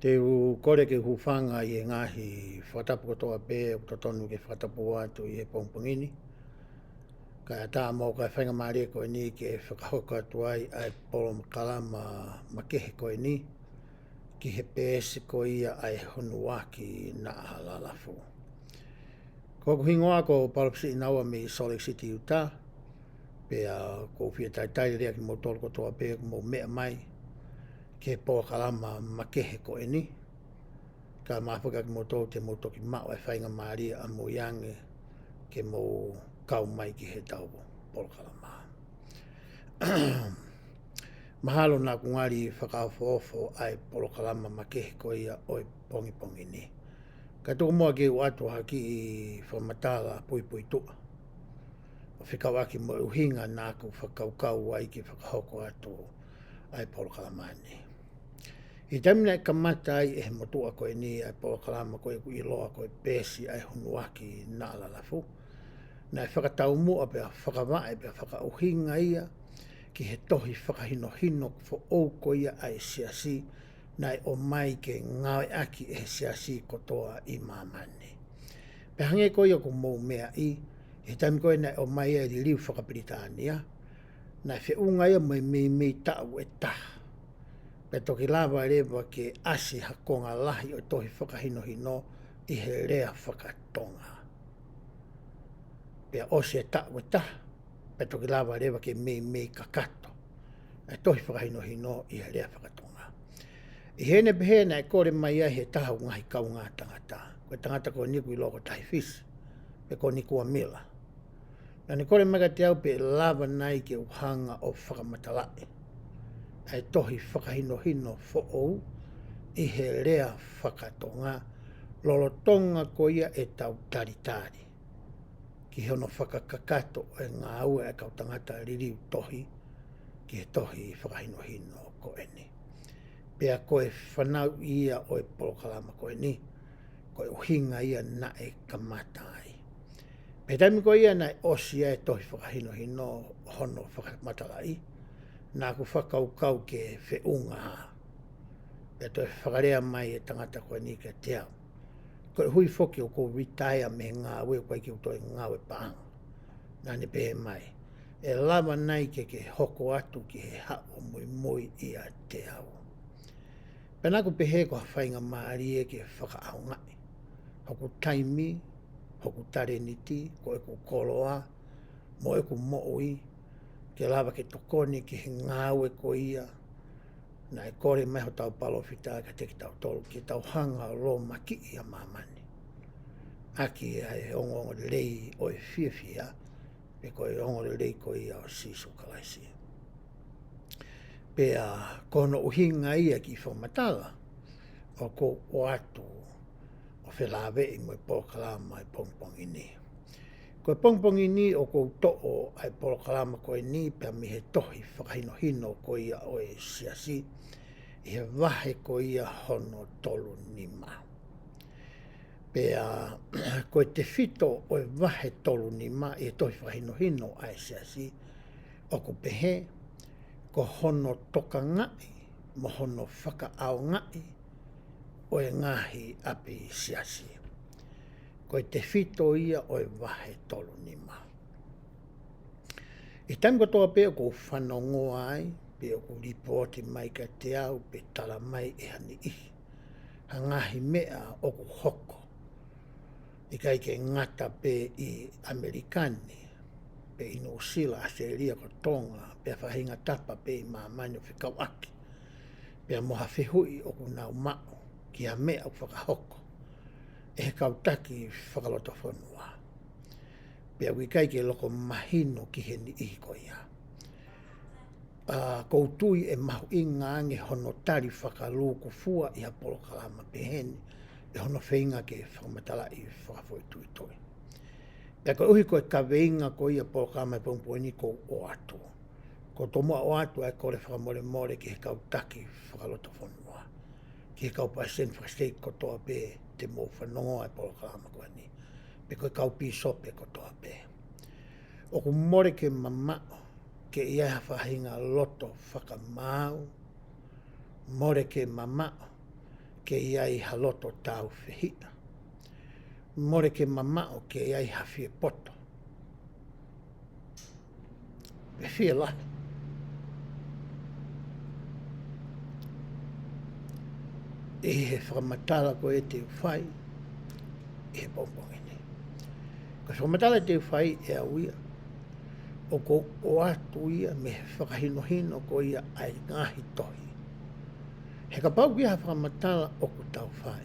Te u kore ke hufanga i ngahi whatapu kotoa pē o totonu ke whatapu atu i he pongpongini. Ka tā mō kai whainga maria koe ni ke whakahoka atu ai ai polo makalama makehe koe ni. Ki he pēsi koe ia ai honuaki na ahalalafu. Ko kuhingoa ko palapsi inaua me Salt Lake City, Utah. Pea ko whia tai rea ki mō tolo kotoa pē mō mea mai. Ke pō kalama makehe ko e ni. Ka mawhaka ki moto te moto ki mao e whainga maria a mo yange ke mo kau mai ki he tau pō kalama. Mahalo nā kungari whakaofo ai pō kalama makehe ko ia oi pongi pongi ni. Ka tō mua ke uatu haki i whamatala pui pui tua. O whikau aki mo uhinga nā ku whakaukau ai ki whakahoko atu ai pō kalama ni. I tamina e kamata ai e motua koe ni ai pō kalama koe ku iloa koe pēsi ai hunuaki na alalafu. Na e whakatau mua pia whakawae pia whakauhinga ia ki he tohi Fakahinohio fo ou ko ia ai Siasi na e o mai ke ngawe aki e Siasi kotoa i mamani. Pe hange koe ia ku mou mea i tami koe na e o mai e li liu whakapritania na e whiunga ia mei tau e taha. Pe toki lava rewa ke asi hakonga lahi o tohi Fakahinohio i he rea whakatonga. Pea osi e ta'u e taha, pe toki lava rewa ke mei kakato. E tohi Fakahinohio i he rea whakatonga. I hene pehena e kore mai ai he taha ngahi kau ngā tangata. Koe tangata ko niku i loko tahi fisi, pe ko niku a mila. Na ni kore maga te au pe lava nai ke uhanga o whakamatalai. Ai tohi Fakahinohio fo ou i he rea whakatonga lolotonga ko ia e tau taritari. Ki hono whakakakato e ngā ua e kau tangata ririu tohi ki he tohi Fakahinohio ko eni. Pea koe whanau ia o e polokalama ko eni, koe uhinga ia na e kamatai. Pe taimi ko ia na e osia e tohi Fakahinohio hono whakamatalai. Nā ku whakaukau ke whiunga ha. E toi whakarea mai e tangata koe ni ke te au. Koe hui whoki o ko ritaia me ngā ue koe ki o toi ngā ue paanga. Nā ne pehe mai. E lava nai ke hoko atu ki he hao mui i a te au. Pena ku pehe ko hawhainga maari e ke whakaaongai. Hoku taimi, hoku tareniti, ko e ku koloa, mo e ku mooi, ke lava ke tokoni ki he ngāue ko ia, na e kore mai ho tau palofita ka te ki tau tolu, ki tau hanga ro maki i a mamani. Aki e ongo lei o e whiawhia, pe ko e ongo lei ko ia o sisu kalaisi. Pea kono uhinga ia ki whamatala, o ko o atu, o whelawe i mo e pōkalama i pongpongi ni. Ko e pongpongi ni o kou to'o ai polokalama koe ni pia mi he tohi Fakahinohio ko ia o e Siasi i he vahe ko ia hono tolu nima. Pea ko te fito o e vahe tolu nima i he tohi Fakahinohio ai Siasi o ku pehe ko hono TOKANGA'I mo hono FAKA'AONGA'I o e ngahi api Siasi. Ko te fito ia o e vahe tolu nima. I taimi ko toa pe o ko whanongoa ai, pe o ko ripoti mai ka te au, pe tala mai e hani ihi. Hangahi mea o ko hoko. I kai ke ngata pe i Amerikani, pe i Nosila, Australia ko Tonga, pe a whahinga tapa pe i mamani o whikau aki. Pe a moha whihui o ko nau mao, ki a mea o whakahoko. E kautaki whakaloto whanua. Pea wikai ke loko mahino ki he ni ihi ko ia. Koutui e mahu inga ange hono tari whakaluku fua i hapolo kalama peheni e hono whainga ke whakamatala i whakafoi tui toi. Pea ko uhi ko e kaweinga ko ia polo kalama i pongpoini ko o atu. Ko tomua o atu ai kore whakamore ki he kautaki whakaloto whanua. Ki he kaupasen whakastei ko toa pe te mo whanongo ai polo kalama koe ni. Pe koe kaupi sope ko toa pe. O ku more ke mamao, ke ia whahinga loto whakamau, more ke mamao, ke iai haloto tau whihia. More ke mamao ke iai hawhie poto. E whia lahi. E he whakamatala ko e te whai, e he pōpongi nei. Ka whakamatala te whai e auia, o ko o atu ia me he whakahinohino ko ia ai ngahi tohi. He ka pau ki ha whakamatala o ku tau whai.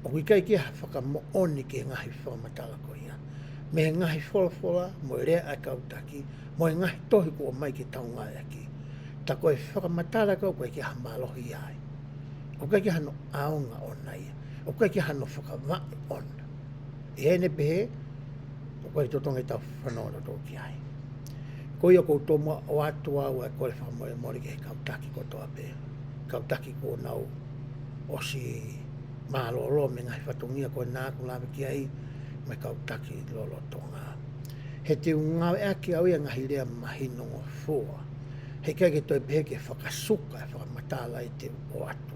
O kai ki ha whakamooni ke ngahi whakamatala ko ia. Me he ngahi whola mo rea a kautaki, mo he ngahi tohi ko o mai ki taungai aki. Ta koe whakamatala ko koe ki ha malohi ai. O kai ki hano aonga o nei. O kai ki hano whakawai ona. E ene pehe, o koe totonga i tau whanoa tō ki ai. Ko ia koutou mua o atua ua kore whakamoe mori ke he kautaki ko toa pe. Kautaki ko nau o si maalolo me ngai whatungia ko nāku lawe ki ai me kautaki lolo tonga. He te ungawe aki au ia ngahi rea mahino o fua. He kai ke toi pehe ke whakasuka e whakamatala i te o atu.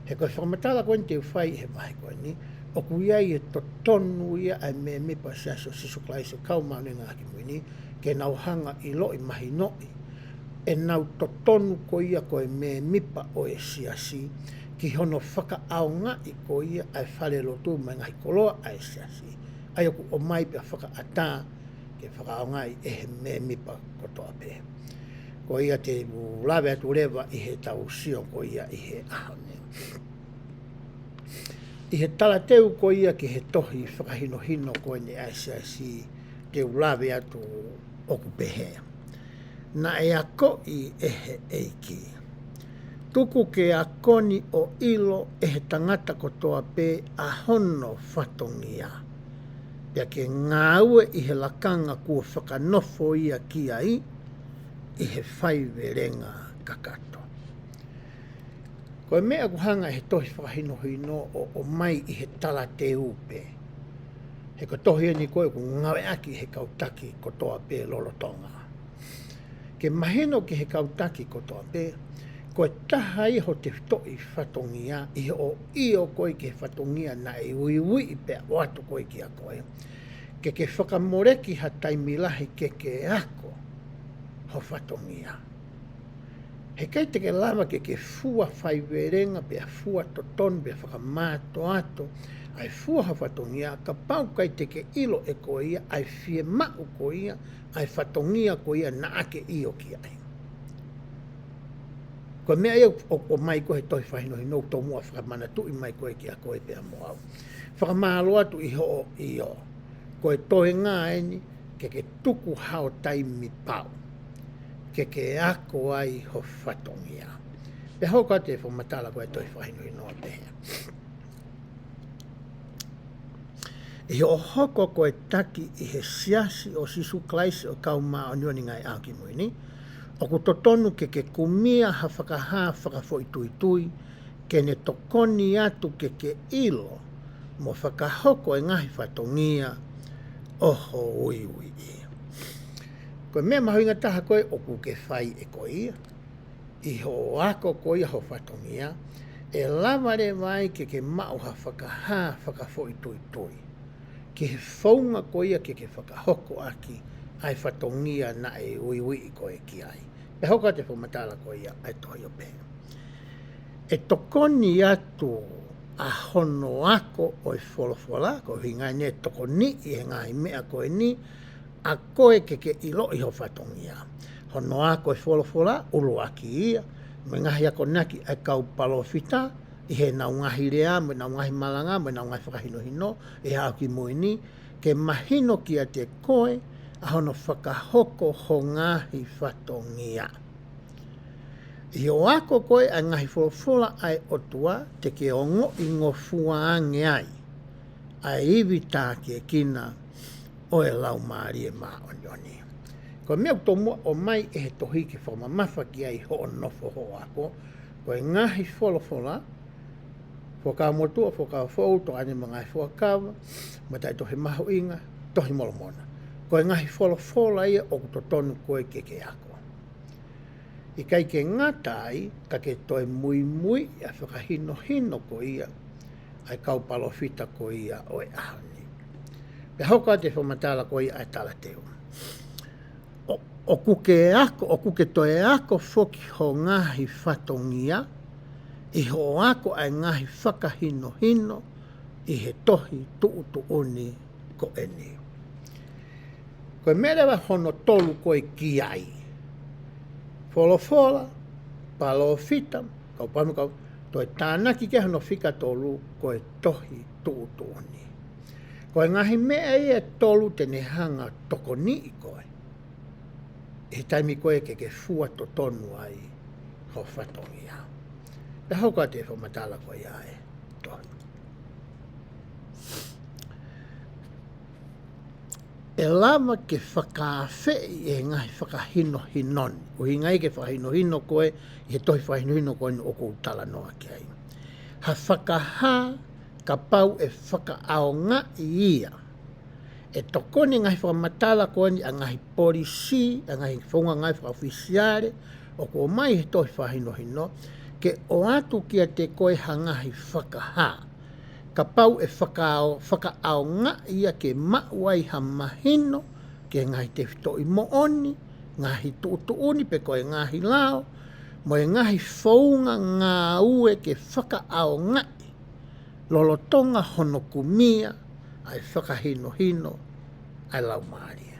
He koe whakamatala koe ni te uwhai he vahe koe ni. O kuiai e to tonu ia ai me mipa siaso sisuklai se kaumau ne ngaki muini. Ke nau hanga i loi mahi noi, e nau totonu ko ia koe me mipa o e siasi, ki hono whakaaonga'i ko ia ai whale lotu mai ngahi koloa ai siasi. Ai oku o mai pia whakaata, ke whakaaonga'i e he me mipa kotoa pe. Ko ia te lawe atu rewa i he tau sio ko ia i he ahone. I he talateu ko ia ki he tohi whakahinohino ko ni ai siasi, te lawe atu oku pehea. Na e ako i ehe eiki. Tuku ke akoni o ilo ehe tangata kotoa pe a hono whatongia. Pia ke ngāue i he lakanga kua whakanofo ia ki ai i he whaiwerenga kakato. Koe mea kuhanga he tohi whakahinohino o mai i he tala te upe. He ko tohi ni koe ku ngawe aki he kautaki kotoa pe lolotonga. Ke maheno ki he kautaki kotoa pe, koe taha iho te toi whatongia, iho io koe ke whatongia na e ui pe o atu koe ki a koe. Ke whakamoreki ha taimilahi ke ako ho whatongia. He kei te ke lama ke fua whaiwerenga pe a fua toton pe whakamāto ato, ai fua ha whatongia, ka pau kai te ke ilo e ko ia, ai fie mau ko ia, ai whatongia ko ia na ake io ki ai. Ko mea ia o mai ko he tohi whahinohi no tō mua whakamana tu i mai koe ki a koe pe a moau. Whakamālo atu i ho i o. Ko e tohe ngā eni ke tuku hao taimi pau. Ke ako ai ho whatongia. Pe hoka te whamatala koe tohi whahinohi no a pehea. I o hoko koe taki i he siasi o sisu klaisi o kaumā o nioni ngai auki muini, o ku totonu ke kumia ha whakaha whakafoi tui, ke ne tokoni atu ke ilo, mo whakahoko e ngahi whatongia, oho ui i. Koe mea mahuinga taha koe o ku ke whai e koe ia, i ho ako koe ia ho whatongia, e lavare vai ke mau ha whakaha whakafoi tui. Ke he whaunga ko ia ke whakahoko aki ai whatongia na e ui i koe ki ai. E hoka te whamatala ko ia ai tohi o pēr. E tokoni atu a hono ako o i wholofola, ko hingai ne tokoni i he ngai mea koe ni, a koe ke ilo i ho whatongia. Hono ako i wholofola, ulu aki ia, me ngahi ako naki ai kau palofita, i he nau ngahi rea, me nau ngahi malanga, me nau ngahi whakahinohino, e hao ki muini, ke mahino ki a te koe, a hono whakahoko ho ngahi whatongia. I o ako koe a ngahi wholofola ai otua, te ke ongo i ngofuange ai, a iwi tā ke kina o e lau maari e maa onioni. Ko mea utomua o mai e he tohi ki whamamafa ki ai ho nofo ho ako, ko e ngahi wholofola, whakamotua, whakawhou, to ane mga whakawa, matai tohi maho inga, tohi molomona. Ko e ngahi wholofola ia o to tonu koe ke ako. I kai ke ngata ai, ka ke toi mui a whakahinohino ko ia, ai kau palofita ko ia o e ahoni. Pe hoka te whamatala ko ia ai tala teo. O kuke toe ako foki ho ngahi whatongia, i ho ako ai ngahi whakahinohino, i he tohi tuutuuni ko eni. Koe merewa hono tolu koe ki ai. Folofola, palofita, kau panu kau, toi tānaki ke hono whika tolu koe tohi tuutuuni. Koe ngahi mea ia tolu tene hanga toko ni i koe. E taimi koe ke fua to tonu ai ho whatongia. E hauka te whamatala koe ai tohi. E lama ke whakawhei e ngai whakahinohinoni. O hi ngai ke whakahinohino koe, i he tohi whakahinohino koe ni o kou tala noa ki ai. Ha whakaha ka pau e whakaaonga'i ia. E tokoni ngai whakamatala koe ni a ngai polisi, a ngai whaunga ngai whakawhisiare, o ko mai he tohi whakahinohino, ke o atu kia te koe hangahi whakaha. Ka pau e whakaaonga'i ia ke mauai ha mahino, ke ngai te whitoi mooni, ngahi tuutuuni pe koe ngahi lao, mo e ngahi whaunga ngā ue ke whakaaonga'i, lolotonga hono kumia, ai whakahinohino, ai lau maaria.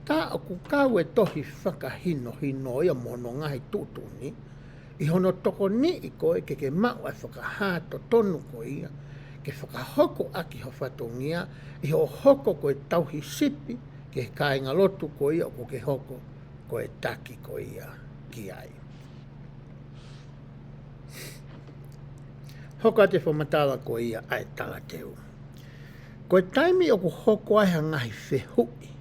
Tā o kukau e tohi whakahinohino ia mono ngahi tuutuni, i hono toko ni i koe ke mau ai whakahato tonu ko ia, ke whakahoko aki ho whatongia, i ho hoko koe tauhi sipi, ke kāinga lotu ko ia o ke hoko koe taki ko ia ki ai. Hoka te whamatala ko ia ai tala teu. Koe taimi o ku hoko ai hangahi whehui,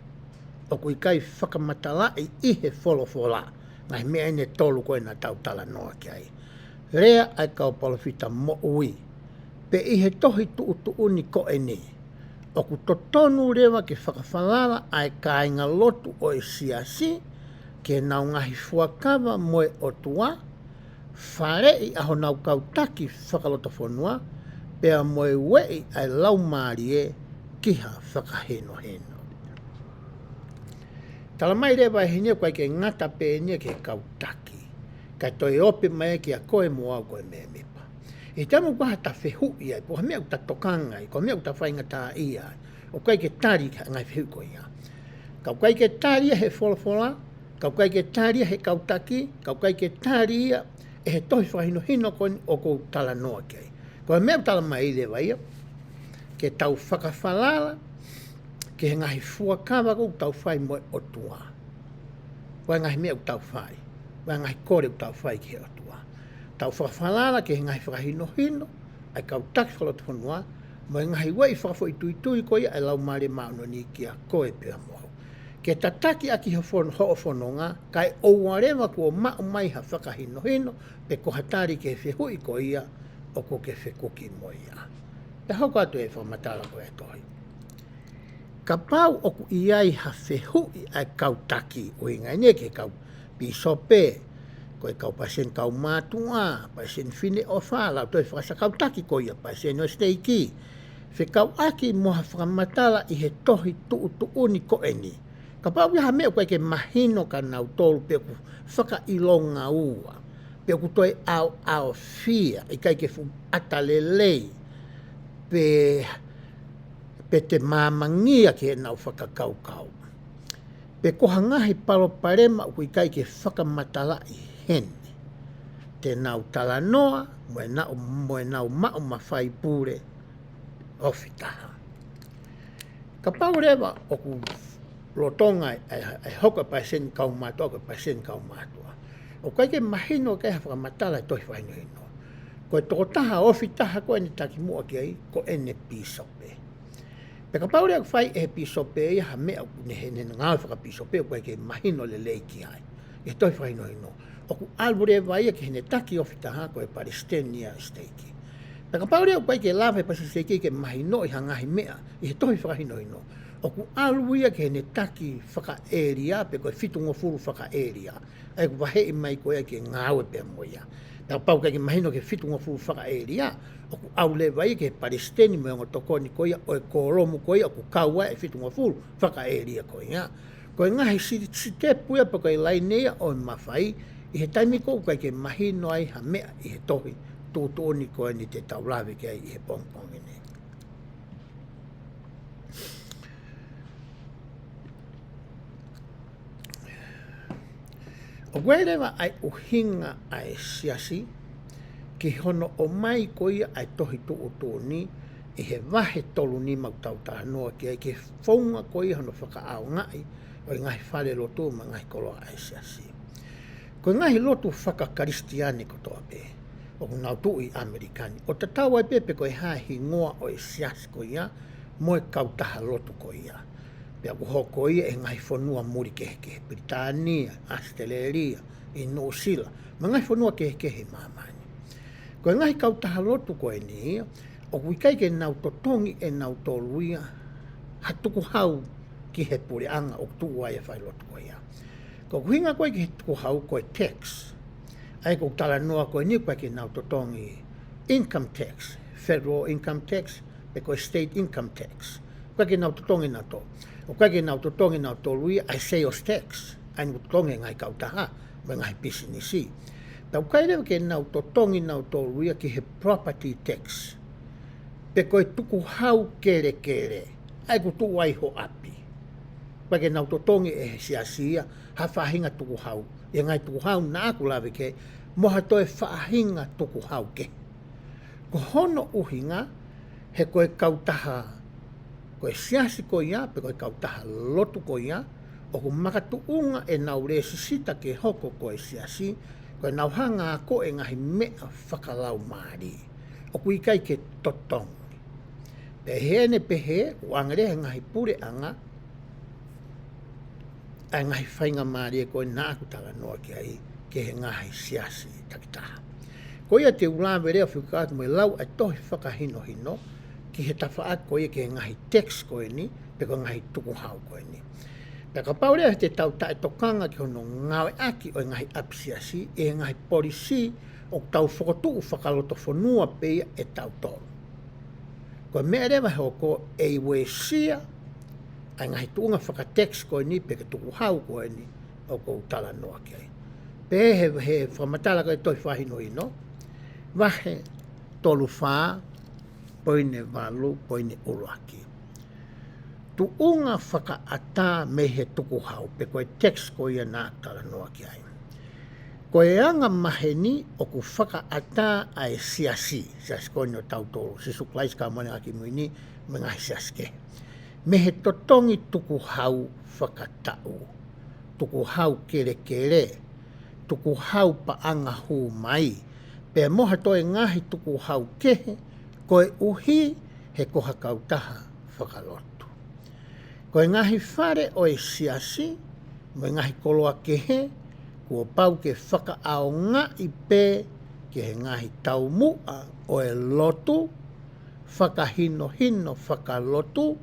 o ku ikai whakamatala i ihe wholofola, ngai mea ine tolu koe na tau tala noa ki ai. Rea ai kau palofita mo ui, pe ihe tohi tuutuuni ko e ni. O ku totonu rewa ke whakawhalala ai kāinga lotu o e siasi, ke nau ngahi fuakawa moe o tua, whare i aho nau kautaki whakaloto whanua, pea moe wei ai lau maarie kiha whakahinohino. Tala mai rewa e hinia koe ke ngata pe nia ke kautaki, kai toi ope mai ki a koe mo au koe mea mipa. E tamu kwaha ta whehui ai, poha mea uta tokanga ai, ko mea uta whainga tā ia ai, o kai ke tari ngai whehu ko ia. Kau kai ke tari he wholofola, kau kai ke tari he kautaki, kau kai ke tari ia, e he tohi whahinohino koe o kou tala noa kei. Ko mea tala mai rewa ia, ke tau whakawhalala, ke he ngahi fuakawa kou tau whai moe o tua. Koe ngahi mea tau whai, koe ngahi kore tau whai ki he o tua. Tau whakawhalala ke he ngahi whakahinohino, ai kau taki whalotu whanua, mo e ngahi wei whakafo i tui koe ai lau maare maano ni ki a koe pia moho. Ke tataki aki ho whanonga, kai ouarewa kua mao mai ha whakahinohino, pe ko hatari ke whehui ko ia, o ko ke whekuki mo ia. Te hauka atu e whamatala koe e tohi. Ka pau oku iai ha whehui ai kau taki, o inga ne ke kau pisope, koe kau pasen kau matua, pasen fine o whala, toi whakasa kau taki ko ia, pasen o steiki. Whe kau aki moha whakamatala i he tohi tuutuuni ko eni. Ka pau ia ha mea koe ke mahino ka nau tolu pe ku whakailonga ua, pe ku toi au fia, i kai ke fu atalelei, pe te mamangia ke nau whakakaukau. Pe koha ngahi palo parema ku i kai ke whakamatala i hene. Te nau tala noa, moe nau mao mawhai pure ofitaha. Ka pau rewa o ku lotonga ai hoka pasen kau matua, ko pasen kau matua. O kai ke mahino kai ha whakamatala i tohi whainohino. Koe toko taha ofitaha koe ni taki mua ki ai, ko ene pisope. Pe ka pau rea whai e pisope ia ha mea ne ngāu whakapisope, koe ke mahino le leiki ai. E tohi whainohino. O ku albure vai ke hene taki ofitaha koe Palestinian steiki. Pe ka pau rea koe ke lawe pasi steiki ke mahino i hangahi mea, i he tohi whakahinohino. O ku aluia ke ne taki whakaeria, pe koe fitungo furu whakaeria. Ai ku vahe mai koe ke ngāwe pe moia. Tau pau kai ke mahino ke fitungo furu whakaeria, o ku aule vai ke Palestini me o tokoni koe, o e koromu koe, o ku kaua e fitungo furu whakaeria koe ia. Koe ngahi si te puia pa koe lai nea o mawhai, i he taimi kou kai ke mahino ai ha mea i he tohi, tūtoni koe ni te taulawe ke ai i he pongpongi ne. O werewa ai uhinga ai siasi, ki hono o mai koia ai tohi tuutuni, i he vahe tolu ni mautau tahanoa ki ai ke whaunga koia hono whakaonga'i, o i ngahi whare lotu ma ngahi koloa ai siasi. Ko ngahi lotu whakakaristiani ko toa pe, o kunau tui Amerikani. O tatau ai pepe koe hahi ngoa o i siasi koia, moe kautaha lotu koia. Pea kuhoko ia e ngai whanua muri kehe Britania, Australia, i New Zealand. Ma ngai whanua kehe mamani. Ko ngai kautaha lotu koe ni, o kuikai ke nau totongi e nau toluia, hatuku hau ki he pure anga o tuu ai e whai lotu koe ia. Ko kuhinga koe ki he tuku hau koe tax. Ai ko tala noa koe ni koe ki nau totongi income tax, federal income tax, pe koe state income tax. Koe ki nau totongi na to. O koe ke nau totongi nau toluia, ai sales tax, ai nau totongi ngai kautaha, me ngai pisinisi. Tau kaire ke nau totongi nau toluia ki he property tax. Pe koe tuku hau kere, ai ku tu ai ho api. Koe ke nau totongi e siasia, ha whahinga tuku hau. E ngai tuku hau na aku lawe ke, moha toe whahinga tuku hau ke. Ko hono uhinga, he koe kautaha, koe siasi ko ia, pe koe kautaha lotu ko ia, o ku makatuunga e nau resisita ke hoko koe siasi, koe nau hanga ko e ngahi mea whakalau maari. O ku ikai ke totongi. Pe hene pehe, u angare ngahi pure anga, ai ngahi whainga maari e koe nāku tala noa ki ai, ke he ngahi siasi takitaha. Ko ia te ulawe rea whikaatu me lau ai tohi whakahinohino, ki he tawhaat koe ke ngahi text koe ni, pe ko ngahi tuku hau koe ni. Pe ka paurea te tau tae tokanga ki hono ngawe aki o ngahi apsiasi, e ngahi polisi o tau whakotuu whakaloto whanua peia e tau tolu. Koe mea rewa hoko e wesia, ai ngahi tuunga whakatext koe ni, pe ke tuku hau koe ni, o kou tala noa ki ai. Pe he whamatala koe toi whahinohino, vahe tolu whaa, poine walu, poine uruaki. Tuunga whakaata me he tuku hau, pe koe text koe ia nā tala noa ki ai. Koe anga maheni o ku whakaata ai siasi, siasi koe no tau tolu, si suklais ka mone aki muini, me ngai siaske. Me he totongi tuku hau whakatau, tuku hau kere, tuku hau paanga hu mai, pe moha toe ngahi tuku hau kehe, koe uhi he koha kautaha whakalotu. Koe ngahi whare o e siasi, me ngahi koloa kehe, kua pau ke whakaaonga'i pe ke he ngahi taumua o e lotu, whakahinohino whakalotu,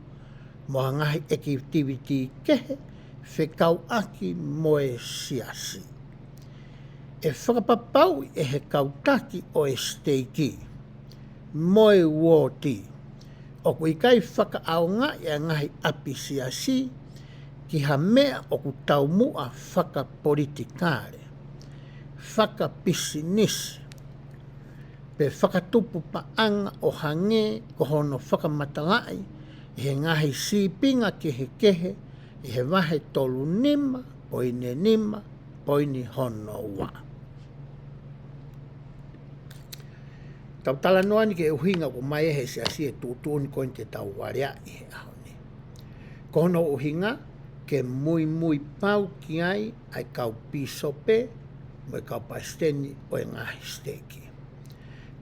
moha ngahi activity kehe, whekau aki mo e siasi. E whakapapau e he kautaki o e steiki, moe woti, o ku ikai whakaaonga e ngahi api siasi, ki ha mea o ku taumua whakapolitikare, whakapisinisi, pe whakatupu paanga o hange ko hono whakamatalai, he ngahi sipinga kehe, i he wahe tolu nima, poini hono wa. Tau tala noa ni ke uhinga ko mai he siasi e tūtūni koin te tau warea i he ahoni. Kono uhinga ke mui pau ki ai kau pisope mo kau pasteni o e ngahi steki.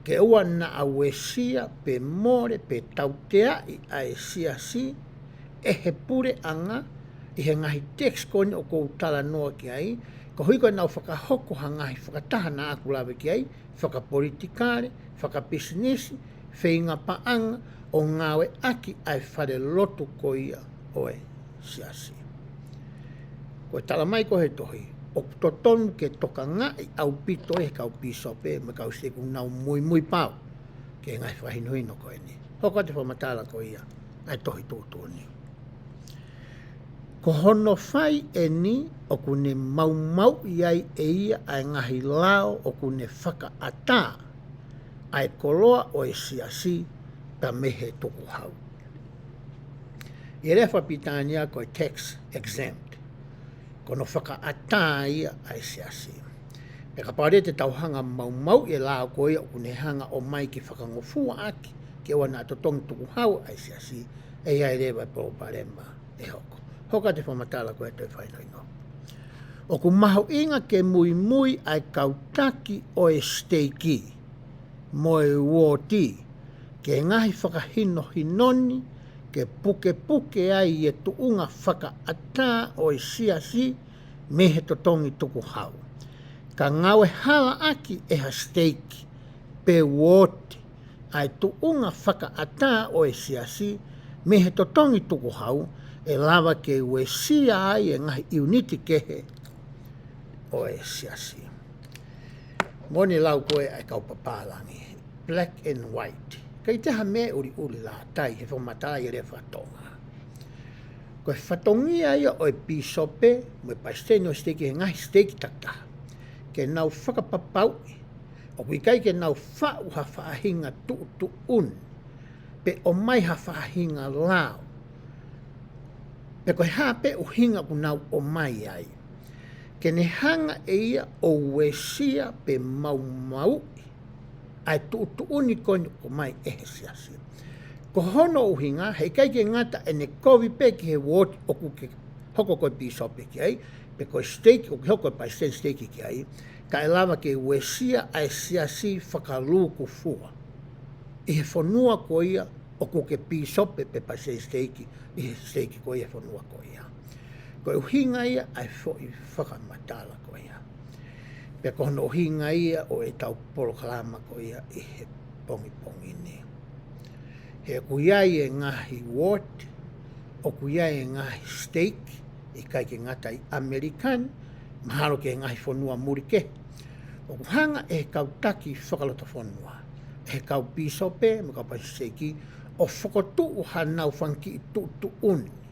Ke ua na awesia pe more pe tau teai ai siasi e he pure anga i he ngahi text koin o kou tala noa ki ai, ko hui koe nau whakahoko ha ngahi whakataha na aku lawe ki ai, whakapolitikare, whakapisinisi, whainga paanga o ngawe aki ai whare lotu ko ia oe siasi. Koe tala mai ko he tohi, o totonu ke tokanga'i au pito e kau pisope, me kau siku nau mui pau, ke ngai whahinohino koe ni. Hoko te whamatala ko ia, ai tohi tūtūni. Ko hono whai e ni, o kune mau iai e ia ai ngahi lao, o kune whakaata, ai koloa o e siasi, ta mehe tuku hau. I rea whapitania ko e tax exempt, kono whakaata ia ai siasi. E ka pare te tauhanga mau e lao ko ia, o kune hanga o mai ki whakangofua aki, ke wana atotong tuku hau ai siasi, e ia rewa po parema e hoko. Hoka te whamatala ko e toi whainoino. O ku maho inga ke mui ai kautaki o e steiki, mo e uoti, ke ngahi whakahinohinoni, ke puke ai e tuunga whakaata o e siasi, me he totongi tuku hau. Ka ngawe hala aki e ha steiki, pe uoti, ai tuunga whakaata o e siasi, me he totongi tuku hau, e lava ke ue sia ai e ngahi iuniti kehe o e siasi. Moni lau koe ai kau papalangi, black and white. Kai teha me uri la tai he whamatala i rea whatonga. Koe whatongia ia o e pisope, mo e paisteni o steki he ngahi steki tata, ke nau whakapapau, o kui kai ke nau whau ha whaahinga tu un, pe o mai ha whaahinga lao, pe koe hape o hinga ku nau o mai ai. Ke ne hanga e ia o wesia pe mau, ai tu uni koni o mai e he siasi. Ko hono o hinga, hei kai ke ngata e ne kovi pe ki he woti o kuke hoko koe pisope ki ai, pe koe steiki, o ki hoko pa steiki ki ai, ka e lava ke wesia ai siasi whakaluku fua. I he whanua ko ia, o kuke pisope pe pa steiki, i he steiki ko ia whanua ko ia. Ko uhinga ia, ai fwoi whakamatala ko ia. Pe kono uhinga ia, o e tau polo kalama ko ia, i he pongi ni. He kuiai e ngahi wot, o kuiai e ngahi steak, i kai ke ngata i Amerikan, mahalo ke ngahi whanua murike. O kuhanga e kautaki whakalota whanua. E kau pisope, me kau pasiseki, o whakotu hanau whanki i tu uni.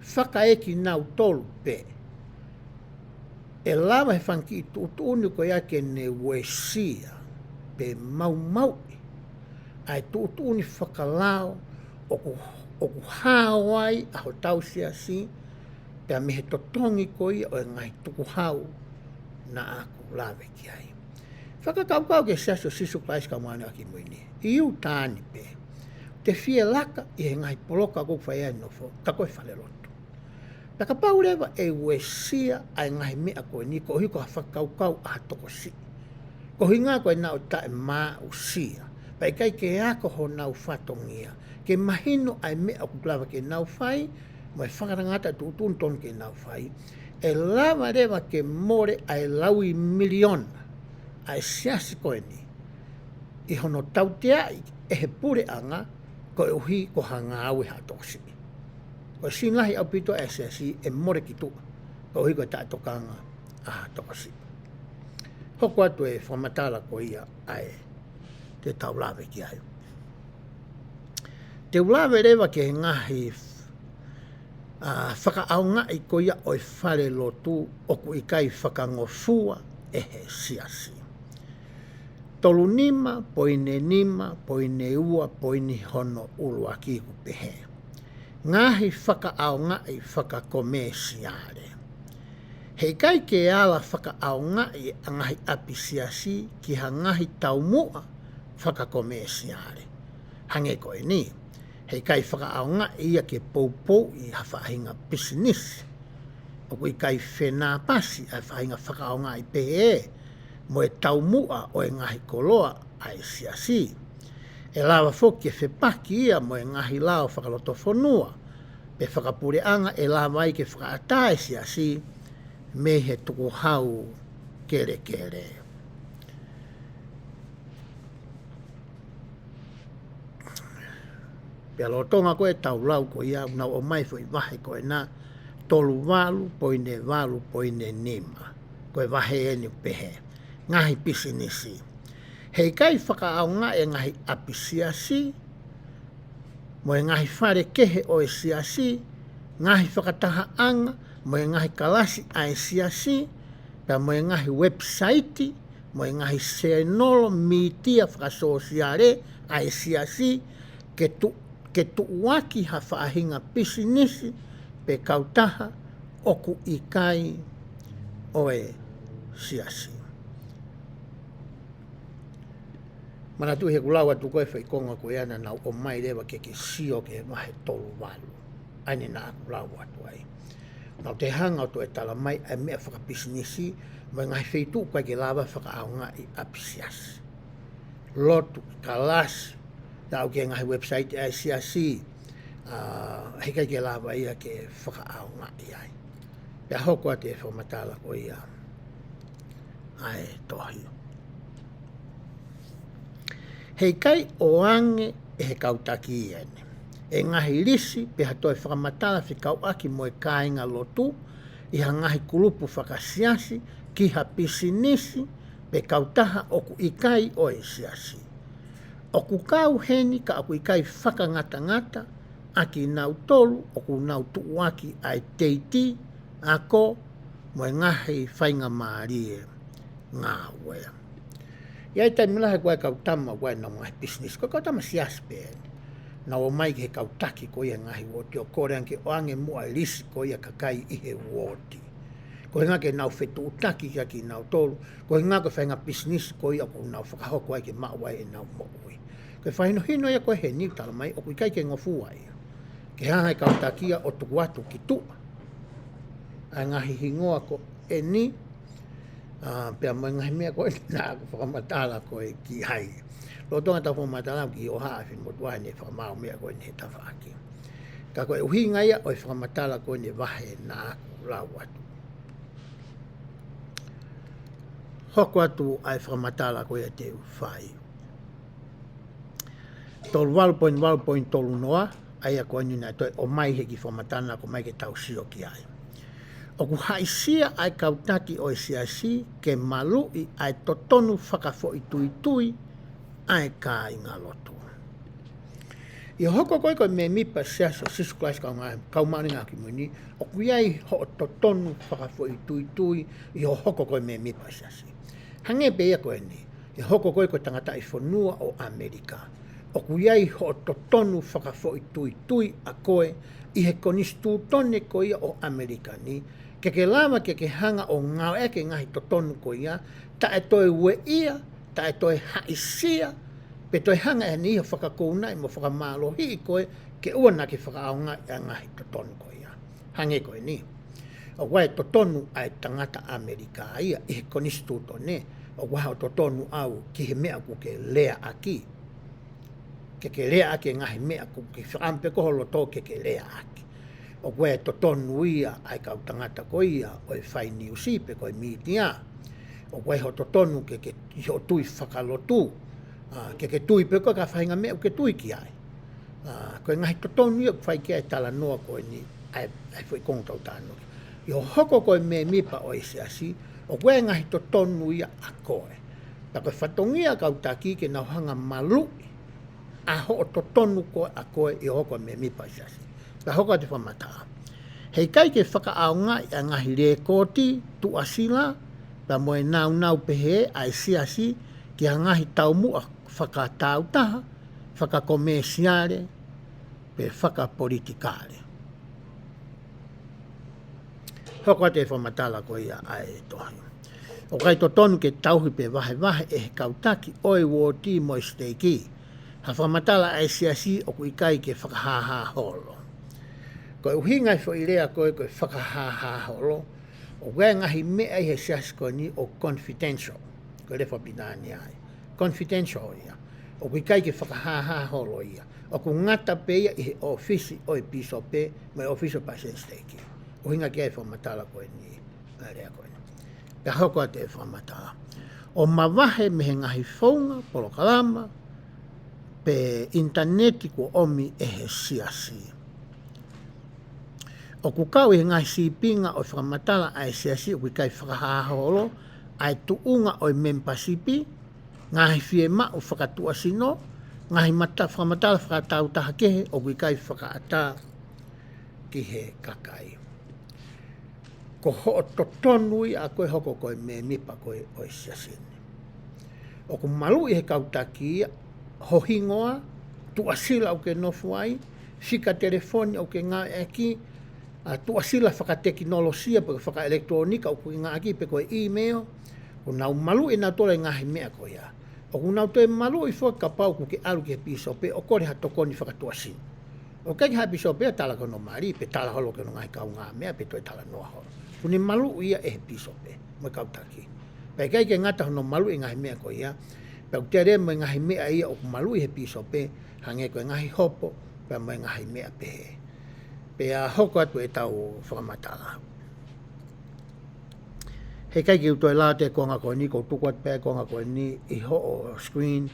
Whakaeki nau tolu pe. E lava he whanki i tu uni ko ia ke ne wesia, pe mau. Ai tu uni whakalao, o ku hawai, aho tau siasi, pe a mehe totongi ko ia, o e ngai tuku hau, na aku lawe ki ai. Whakakau ke siasi o sisu klaisi ka moane aki muini. Iu tāni pe. Te fie laka i he ngai poloka kou whai ai nofo, ka koe whale lotu. Paka pau rewa e wesia ai ngai mea koe ni, ko hiko ha whakaukau a toko si. Ko hinga koe nao tae maa usia, pai kai ke ako ho nau whatongia, ke mahino ai mea kuklawa ke nau whai, mo e whakarangata tutun ton ke nau whai, e lava rewa ke more ai laui miliona, ai siasi koe ni, i hono tautea e he pure anga, ko e uhi ko hanga awe ha toksi. Ko sinahi au pito e siasi e more ki tua, ko uhi ko tae tokanga a toksi. Hoko atu e whamatala ko ia ai te taulawe ki ai. Te ulawe rewa ke ngahi whakaaonga'i ko ia o e whare lotu o ku ikai whakangofua e he siasi. Tolu nima, poine ua, poine hono ulu aki ku pehe. Ngahi whakaaonga'i whakakomesiare. Hei kai ke ala whakaaonga'i a ngahi api siasi ki ha ngahi taumua whakakomesiare. Hange koe ni, hei kai whakaaonga'i ia ke poupou i ha whaahinga business. O kui kai whenapasi a whaahinga whakaaonga'i pehe mo e taumua o e ngahi koloa ai siasi. E lawa foki e whepaki ia mo e ngahi lao whakaloto whanua. Pe whakapureanga e lawa ai ke whakaatae siasi me he tuku hau kere. Pea lo tonga koe tau lau ko ia na o mai foi vahe koe na tolu walu poine walu poine nima. Koe vahe eni pehe. Ngahi pisinisi. Hei kai whakaaonga e ngahi api siasi. Mo e ngahi whare kehe o e siasi. Ngahi whakataha anga. Mo e ngahi kalasi a e siasi. Pea mo e ngahi website. Mo e ngahi senolo mitia whakasosiare a e siasi. Ke tuuaki ha whaahinga pisinisi. Pe kautaha oku ikai o e siasi. Mana tu he kulawa tu koe whaikonga koe ana nau o mai rewa ke sio ke mahe tolu walu. Aine na kulawa tu ai. Nau te hanga o tu e tala mai ai mea whakapisinisi mai ngai whaitu koe ke lawa whakaaonga'i apisiasi. Lotu, kalas, nau ke ngahi website ai siasi, hei ke lawa ia ke whakaaonga'i ai. Pea hoko a te whamatala koe ia ai tohi. Hei kai o ange e he kautaki ene. E ngahi lisi pe hatoi whakamatala whikau aki mo e kāinga lotu i ha ngahi kulupu whakasiasi ki ha pisinisi pe kautaha oku ikai o e siasi. Oku kau heni ka oku ikai whakangata-ngata aki nau tolu oku nau tuuaki ai teiti ako mo e ngahi whainga maarie ngā wea. Iai tai milahe koe kautama koe na ngahi business. Koe kautama siasi pēne. Na o mai ke kautaki koe ia ngahi woti. O kore anke oange mua lisi koe ia kakai ihe woti. Koe ngake nau whetu utaki kia ki nau tolu. Koe ngake whainga business koe ia koe nau whakahoko ai ke mawai e nau mo'ui. Koe whainohino ia koe he niu tala mai o koe kai ke ngofua ia. Ke hahai kautakia o tuku atu ki tua. Ai ngahi hingoa ko e ni. Pea mo ngahi mea koe nā whakamatala koe ki hai. Lo tonga tau whakamatala ki o haa whin motuai ne whakamau mea koe ne ta whaaki. Ka koe uhi ngaia o whakamatala koe ne vahe nā lau atu. Hoko atu ai whakamatala koe te whai. Tolu walu tolu noa, aia koe nina toi o mai he ki whakamatana ko mai ke tau sio ki ai. Oku haisia ai kautaki o e siasi ke malui ai totonu whakafo i tui ai ka inga lotu. I hoko koe koe me mipa siasi o sisu klais kau maani ngā ki muni, oku iai ho totonu whakafo i tui i hoko koe me mipa siasi. Hange pe ia koe ni, i hoko koe koe tangata i whanua o Amerika. Oku iai ho totonu whakafo i tui a koe i he konistu tone koe o Amerika ni, ke lama ke hanga o ngau eke ngahi totonu ko ia, ta e toi ue ia, ta e toi haisia, pe toi hanga e ni whakakounai mo whakamalohi koe, ke ua na ke whakaaonga e ngahi totonu ko ia. Hange koe ni. O wae totonu ai tangata Amerika ia, i he konistu tone, o wae o totonu au ki he mea ku ke lea aki. Ke lea aki ngahi mea ku ke whakampe koholo tō ke lea aki. O koe to tonu ia ai kau tangata ko ia o e whai niu sipe ko e mitia. O koe ho to tonu ke ho tui whakalotu. Ke tui pe koe ka whainga mea ke tui ki ai. Koe ngahi to tonu ia whai ki ai tala noa koe ni ai whai kongtau tānu. I ho hoko koe me mipa o e siasi, o koe ngahi to tonu ia a koe. Ta koe whatongia kau taki ke nau hanga malu a ho to tonu koe a koe i hoko me mipa siasi. Ka hoka te whamataa. Hei kai ke whakaaonga i a ngahi rekoti tu asila, pa moe nau pehe ai siasi ki a ngahi taumua whakatautaha, whakakomesiare, pe whakapolitikare. Hoka te whamatala ko ia ai tohi. O kai to tonu ke tauhi pe vahe e he kautaki oi woti mo steiki. Ha whamatala ai siasi o kui kai ke whakahaha holo. Koe uhingai fo i rea koe whakahaha holo, o koe ngahi mea i he siasi koe ni o confidential. Koe le whapinani ai. Confidential ia. O koe kai ke whakahaha holo ia. O ko ngata pe ia i he ofisi o i piso pe, mai office pa sen steiki. Uhinga ki ai whamatala koe ni rea koe ni. Ka hoko a te whamatala. O mawahe me he ngahi whaunga, polo kalama, pe interneti ko omi e he siasi. O ku kau e ngai sipinga o whakamatala ai siasi o kai whakahaholo ai tuunga o mempasipi ngahi fie ma o whakatua sino ngahi whakamatala whakatau taha kehe o kai whakaata ki he kakai. Ko ho to tonui a koe hoko koe me mipa koe o siasini. O ku malu i he kautaki ho hingoa tuasila o ke nofuai fika telefoni o ke ngā eki tuasila whaka teknolosia pe whaka elektronika o ku ngā eki pe koe email o nau malu i nau tole ngahi mea koe ia. O ku nau te malu i whaka pau ku ke alu ke piso pe o kore ha tokoni whaka tuasina. O kai ha piso pe tala kono mari pe tala holo ke no ngai kau ngā mea pe toi tala noa holo. Kuni malu ia e piso pe mo kautaki. Pe kai ke ngata hono malu i ngahi mea koe ia. Pe u tere mo ngahi mea ia o malu i he piso pe hange koe ngahi hopo pe mo ngahi mea pe he. Pe a hoko atu e tau whakamatala. He kai ki utoi la te konga koe ni, ko tukuat pe konga koe ni i ho o screen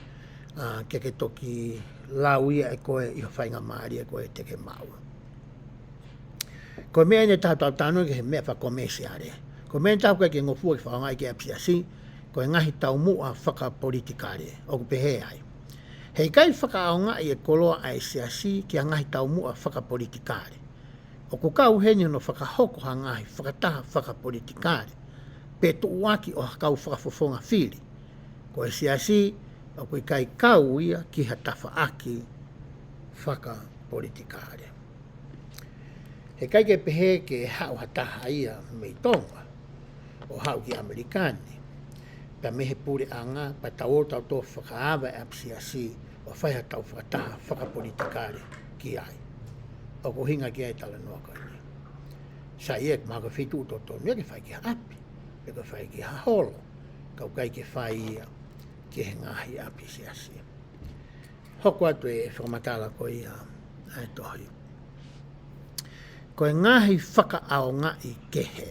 ke ke toki lau ia e koe i ho whainga maari e koe te ke mau. Ko mea ne tau tanu ke he mea whakomesiare. Ko mea tau koe ke ngofua ki whaongai ke apsiasi, ko e ngahi tau mua whakapolitikare, o ku pehe ai. Hei kai whakaonga'i e koloa ai siasi ki a ngahi tau mua whakapolitikare. O ku kau heni no whakahoko ha ngahi whakataha whakapolitikare, pe tu uaki o kau whakafofonga whiri. Ko e siasi, o ku kai kau ia ki ha tawhaaki whakapolitikare. He kai ke pehe ke hau hataha ia mei tonga, o hau ki Amerikani, pa mehe pure anga, pa tau tau tō whakaawa e apsiasi, o whaiha tau whakataha whakapolitikare ki ai. O ko hinga ki ai tala noa koe ni. Sa iek maa ko whitu to tō nua ke whai ki ha api, ke ko whai ki ha holo, kau kai ke whai ia ki he ngāhi api siasi. Hoko atu e whakamatala koe ia ai tohi. Ko e ngahi whakaaonga'i kehe.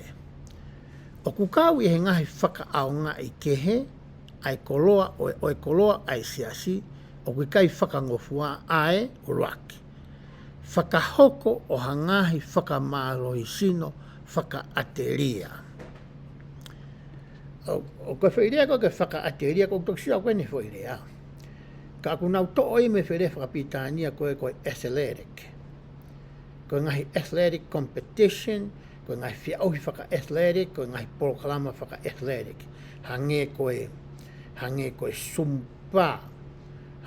O ku kau i he ngahi whakaaonga'i kehe, ai koloa o e koloa ai siasi, o ku kai whakangofua ai o ruaki. Whakahoko o hangahi whakamāloi sino whakaateria. O koe whairea koe ke whakaateria koe toksia koe ne whairea. Ka aku nau to'o i me whaire whakapitania koe koe athletic. Koe ngahi athletic competition, koe ngahi whiauhi whaka-athletic, koe ngahi polokalama whaka-athletic. Hange koe sumpa,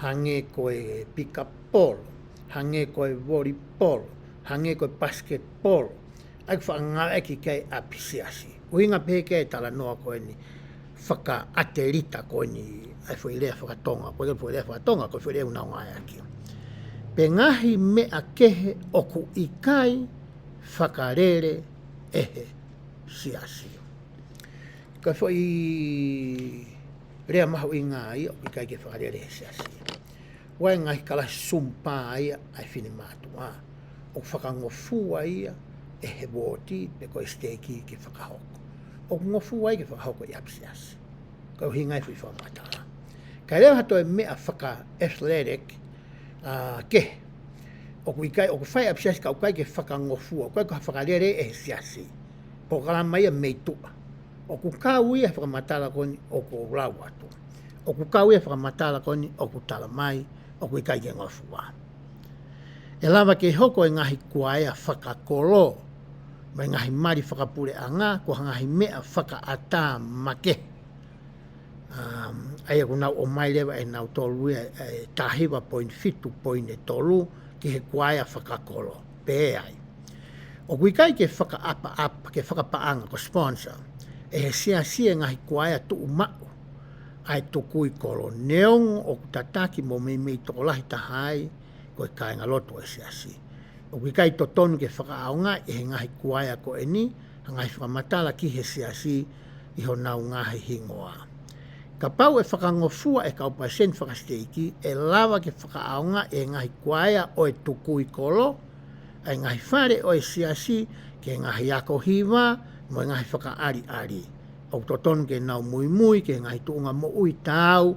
hange koe pick-up-polo, hange koe volleyball, hange koe basketball. Ai whaangā eki kei apisiasi. Uhinga pehe kei tala noa koe ni whaka-aterita koe ni ai whairea whakatonga, koe whairea whakatonga, koe whairea unau ngā eki. Pe ngahi mea kehe oku ikai whakarere ehe siasi. Ka whai rea mahu i ngā ia o ikai ke whakarere ehe siasi. Wai ngahi kala sumpa ia ai whine mātua. O whakangofua ia ehe wōti pe koe steki ke whakahoko. O ngofua ia ke whakahoko i apsiasi. Ka uhingai whi whamatala. Ka reo hato e mea whaka-athletic ke o ku ikai o ku whai apsiasi ka ukai ke whakangofua, ukai ka whakarere e siasi. Po kalama ia meitua. O ku kau ia whakamatala koni o ku rau atu. O ku kau ia whakamatala koni o ku talamai o ku ikai ke ngofua. E lava ke hoko e ngahi kuaea whakakolo, mai ngahi mari whakapure anga, ko ngahi mea whakaata make. Ai aku nau o mai lewa e nau tolu e tahiwa point fitu point e tolu ki he kuaea whakakolo. Pe ai. O kuikai ke whakaapa ke whakapaanga ko sponsor, e he sia ngahi kuaea tu umau. Ai tukui kolo neong o kutataki mo mei tokolahi tahai ko e kāinga loto e siasi. O kuikai to tonu ke whakaaonga e he ngahi kuaea ko e ni, ngahi whakamatala ki he siasi i ho nau ngahi hingoa. Ka pau e whakangofua e kaupasen whakasteiki e lawa ke whakaaonga e ngahi kuaea o e tukui kolo, ai ngahi whare o e siasi ke ngahi ako hiwa mo e ngahi whakaari. O totonu ke nau mui ke ngahi tuunga mo ui tau,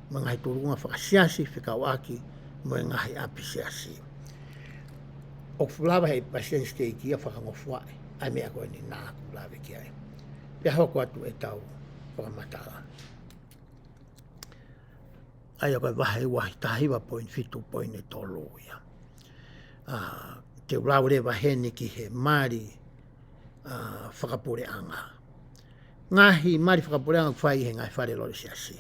mo ngahi tuunga whakasiasi whikawaki mo ngahi api Siasi. O fulawa hei pasien stei kia whakangofuae, ai mea koe ni nāku lawe ki ai. Pea hoko atu e tau whakamatala. Ai koe vahe wahi tahiwa poin fitu poin e tolu ia. Te ulau re waheni ki he mari whakapureanga. Ngahi mari whakapureanga whai he ngai whare lori Siasi.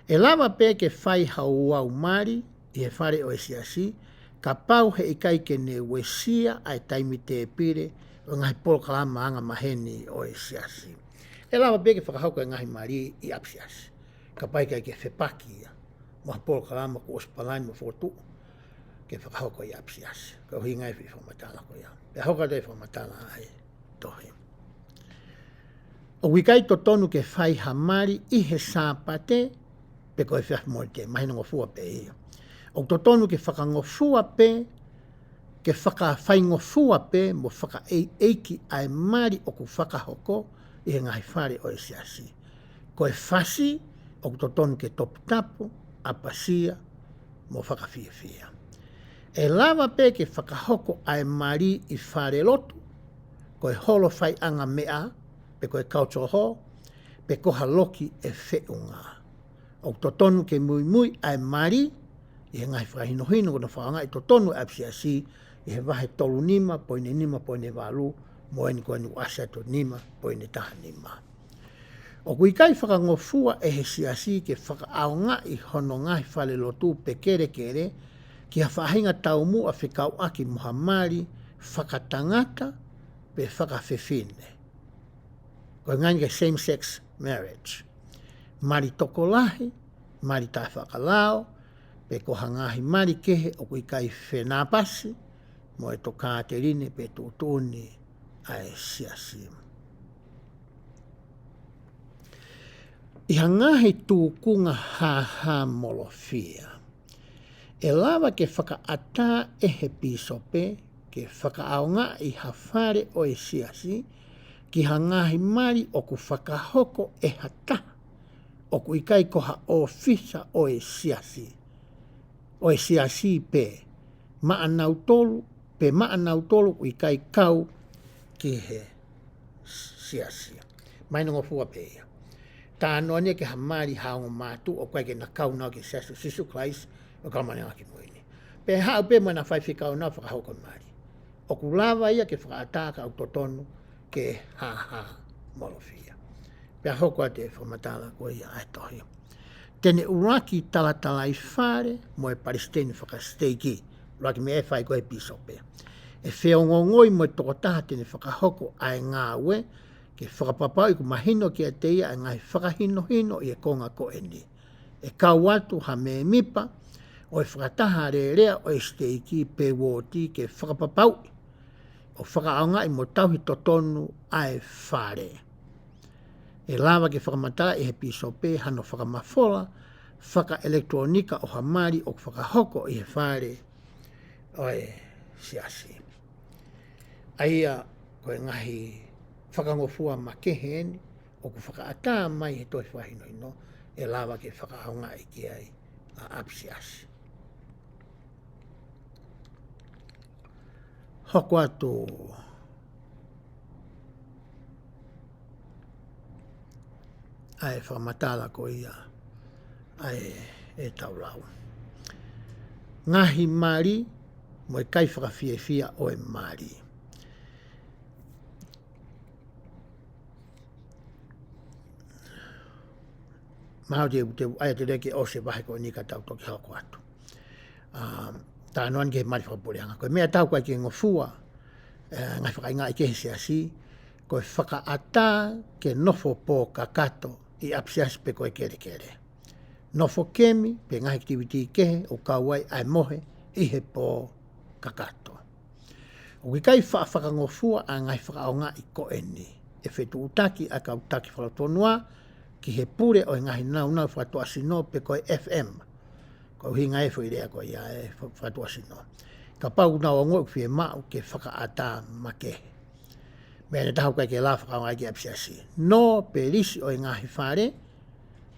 E lava pe ke whai hau au mari i he whare o e Siasi, ka pau he ikai ke ne wesia ai taimi te pire o ngai polo kalama anga maheni o e Siasi. E lava pe ke whakahauka ngahi mari i ap Siasi. Ka pai kai ke whepaki ia. Moha polo kalama ko ospalani mo whotu ke whakahauka i ap Siasi. Ka hui ngai whi whamatala ko ia. Pe hauka te whamatala ai tohi. O wikai to tonu ke whai hamari i he sāpate pe koe whiah mo te mahina ngofua pe ia. O to tonu ke whakangofua pe, ke whakawhai ngofua pe mo whaka eiki ai mari o ku whakahoko i he ngahi whare o e Siasi. Koe whasi o to tonu ke topu tapu a pasia mo whakawhiawhia. E lava pe ke whakahoko ai mari i whare lotu, koe holo whai anga mea, pe koe kaucho ho, pe koha loki e whiunga. O to tonu ke mui mui ai mari, i he ngai whakahinohino kona whaanga i to tonu ap Siasi, i he wahe tolu nima, poine nima, poine walu, moeni koe ni wasa to nima, poine taha nima. O kui kai whakangofua e he Siasi ke whakaaonga'i hono ngai whale lotu pe kere kere, ki ha whahinga taumu a whikau aki muhamari, whakatangata pe whakawhewhine. Koe ngani ke same-sex marriage. Mari tokolahi, mari tai whakalao, pe ko hangahi mari kehe o kui kai whenapasi, mo e to kāterine pe tūtuni ai Siasi. I hangahi tūkunga ha molofia. E lava ke whakaata e he pisope, ke whakaaonga'i hawhare o e Siasi, ki hangahi mari o ku whakahoko e hata, o ku ikai koha ofisa o e Siasi. O e Siasi pe maanau tolu ku ikai kau ki he Siasi. Maina ngofua pe ia. Tā noania ke hamari haongo mātu o kai ke na kau nao ke Sisu Christ o kaumane aki moini. Pe hao pe mana whai whikau nao whakahoko mari. O ku lava ia ke whakaataka au totonu ke molofia. Pe hoko te whamatala ko ia ai tohi. Tene uraki talatalai whare mo e Palestine whakasteiki. Uraki me e whai koe pisope. E whiongongoi mo e tokotaha tene whakahoko ai ngāwe ke whakapapau i ku mahino ki a teia ai ngai whakahinohino i e konga ko eni. E kau atu ha me mipa o e whakataha rea o e steiki pe woti ke whakapapau o whakaaonga'i mo tauhi totonu ai whare. E lava ke whakamatala i he pisope hano whakamafola, whaka-elektronika o hamari o whakahoko i he whare o e Siasi. Aia koe ngahi whakangofua makeheni o ku whakaata mai he toi whahinohino e lava ke whakaaonga'i ki ai ap Siasi. Hoko atu ai whamatala ko ia ai e taulau. Ngahi mari mo e kai whakawhiawhia o e mari. Mahau te aia te reke o se wahe ko ni ka tau toki hoko atu. Tā noan ke mari whakapureanga. Koe mea tau koe ke ngofua, ngai whakainga i ke he Siasi, koe whakaata ke nofo po kakato i ap Siasi pe koe kere kere. Nofo kemi pe ngahi activity kehe o kauai ai mohe i he po kakato. O ki kai whakangofua a ngai whakaonga i ko eni. E whetu utaki a ka utaki whalatonua ki he pure o ngahi nau whatua sino pe koe FM. Ko hinga e fwere ko ia e whatua sino. Ka pau na o ngoi whie mau ke whakaata make. Mea ne tahu kai ke la whakaonga ki ap Siasi. No pe risi o ngahi whare,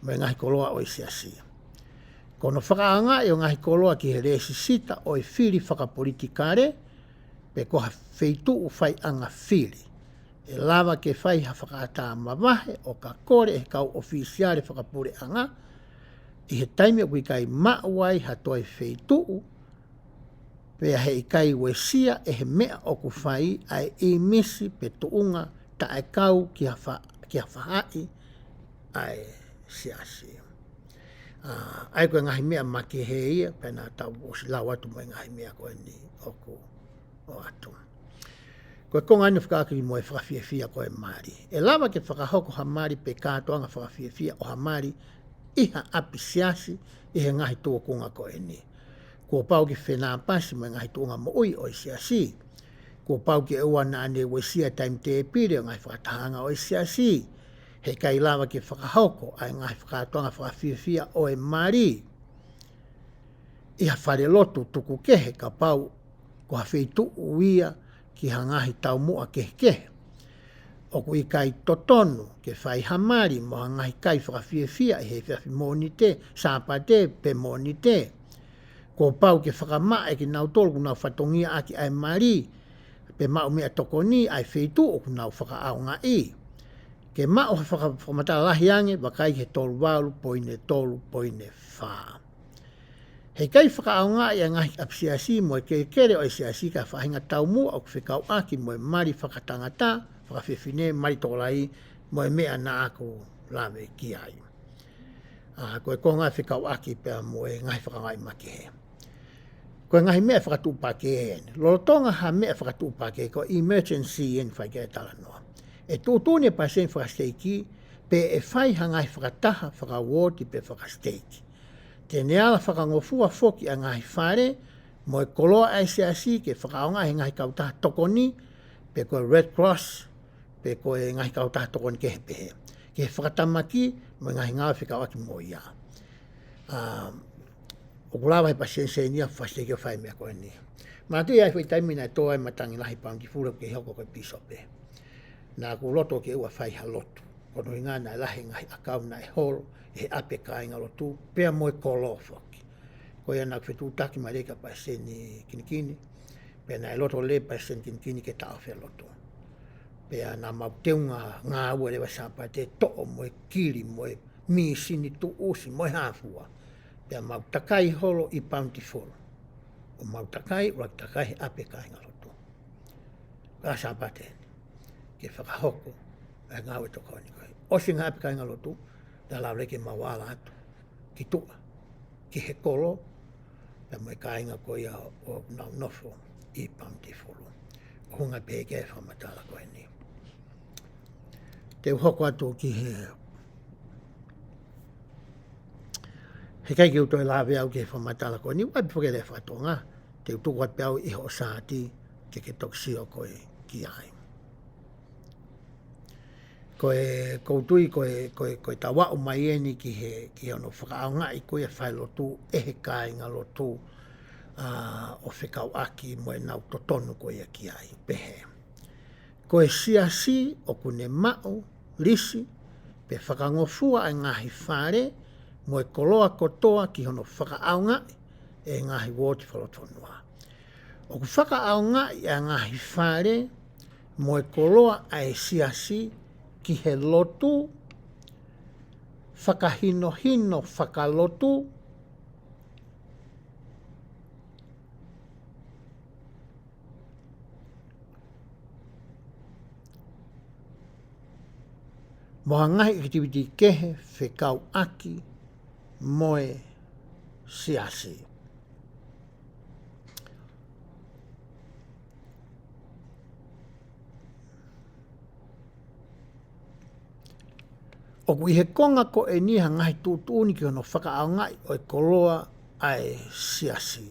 me ngahi koloa o Siasi. Kono whakaanga o ngahi koloa ki he resi sita o e whiri whakapolitikare, pe koha wheitu u whai anga whiri. E lava ke whai ha whakaata mawahe o ka kore e kau ofisiare whakapure anga, i he taimi o kui kai mauai ha toi wheitu pe he ikai wesia e he mea o ku whai ai i misi pe tuunga ta e kau ki ha whahai ai siasi. Ai koe ngahi mea maki he ia, pena tau o si lau atu mai ngahi mea koe ni oku o atu. Koe konga anu whakaakiri moe whakawhiawhia koe maari. E lava ke whakahoko ha maari pe kātoanga whakawhiawhia o ha maari iha api siasi i he ngahi tuokunga koe ni. Kua pau ki whenā pasi mai ngahi tuunga mo ui o i siasi. Kua pau ki eua na ane wesia taim te pire o ngahi whakatahanga o i siasi. He kai lava ke whakahoko ai ngahi whakatoanga whakawhiawhia o e maari. Iha whare lotu tuku kehe ka pau ko ha wheitu uia ki ha ngahi tau mua kehe. O ku i kai totonu ke whai hamari mo ha ngahi kai whakawhiawhia he whiawhi mōni te, sāpa te, pe mōni te. Ko pau ke whakamaa e ki nau tolu ku nau whatongia aki ai maari, pe mau mea tokoni ai wheitu o ku nau whakaaonga'i. Ke mao whakamatala lahi ange, wakai he tolu walu, poine tolu, poine wha. Hei kai whakaaonga'i a ngahi ap siasi mo e kere o i siasi ka whahinga tau mua o ku whikau aki mo e mari whakatangata, whakawhiwhine, mari tolai, mo e mea na aku lawe ki ai. Koe ko ngai whikau aki pia mo e ngahi whakangai maki he. Koe ngahi mea whakatupake e. Lolotonga ha mea whakatupake ko emergency en whaikia tala noa. E tūtūne pasen whakasteiki, pe e whai hangai whakataha whakawoti pe whakasteiki. Te neala whakangofua foki a ngahi whare, mo e koloa ai siasi ke whakaonga he ngahi kautaha tokoni, pe koe Red Cross, pe koe ngahi kautaha tokoni ke he pehe. Ke whakatamaki, mo ngahi ngāwe whikawaki mo ia. O kulawa he pasen se nia whasteiki o whai mea koe ni. Mātu ia whi taimina e toa e matangi lahi paungi fura ke hoko koe pisope. Nā ku loto ke ua whai ha lotu. Kono i ngāna lahi ngahi akau na e holo, e ape ka inga lotu, pea moe kolo whoki. Ko ia nāk whetu taki mareka pa seni kinikini, pea nā e loto le pa seni kinikini ke tau whea loto. Pea nā mauteunga ngā ua lewa sāpa te to'o moe kiri, moe misini tu usi, moe hāfua. Pea mautakai holo i bountiful. O mautakai, ura takai he ape ka inga lotu. Ka sāpa tēni. Ke whakahoko, e ngāwe toko ni koe. Osi ngā api ka inga lotu, da lau reke mawala atu, ki tua, ki he kolo, da mai ka inga koe o nau nofo i bountiful. O hunga peke e whamatala koe ni. Te uhoko atu ki he kai ki uto e lawe au ki he whamatala koe ni, wai pweke le whatonga, te utuku at peau iho o sāti, ke toksio koe ki ai. Koe koutui koe tawa o mai eni ki ono whakaaonga'i koe whai lotu, ehe kāinga lotu o whikau aki mo e nau totonu koe ki ai pehe. Koe siasi o kune mao, risi, pe whakangofua e ngahi whare, mo e koloa kotoa ki hono whakaaonga'i e ngahi woti whalotonua. O ku whakaaonga'i e ngahi whare, mo e koloa e siasi, ki he lotu, fakahinohino whakalotu, moa ngahi ikitiviti kehe whekau aki moe siasi. O kui he konga ko e niha ngahi tūtūni ki hono whakaaonga'i o e koloa ai siasi.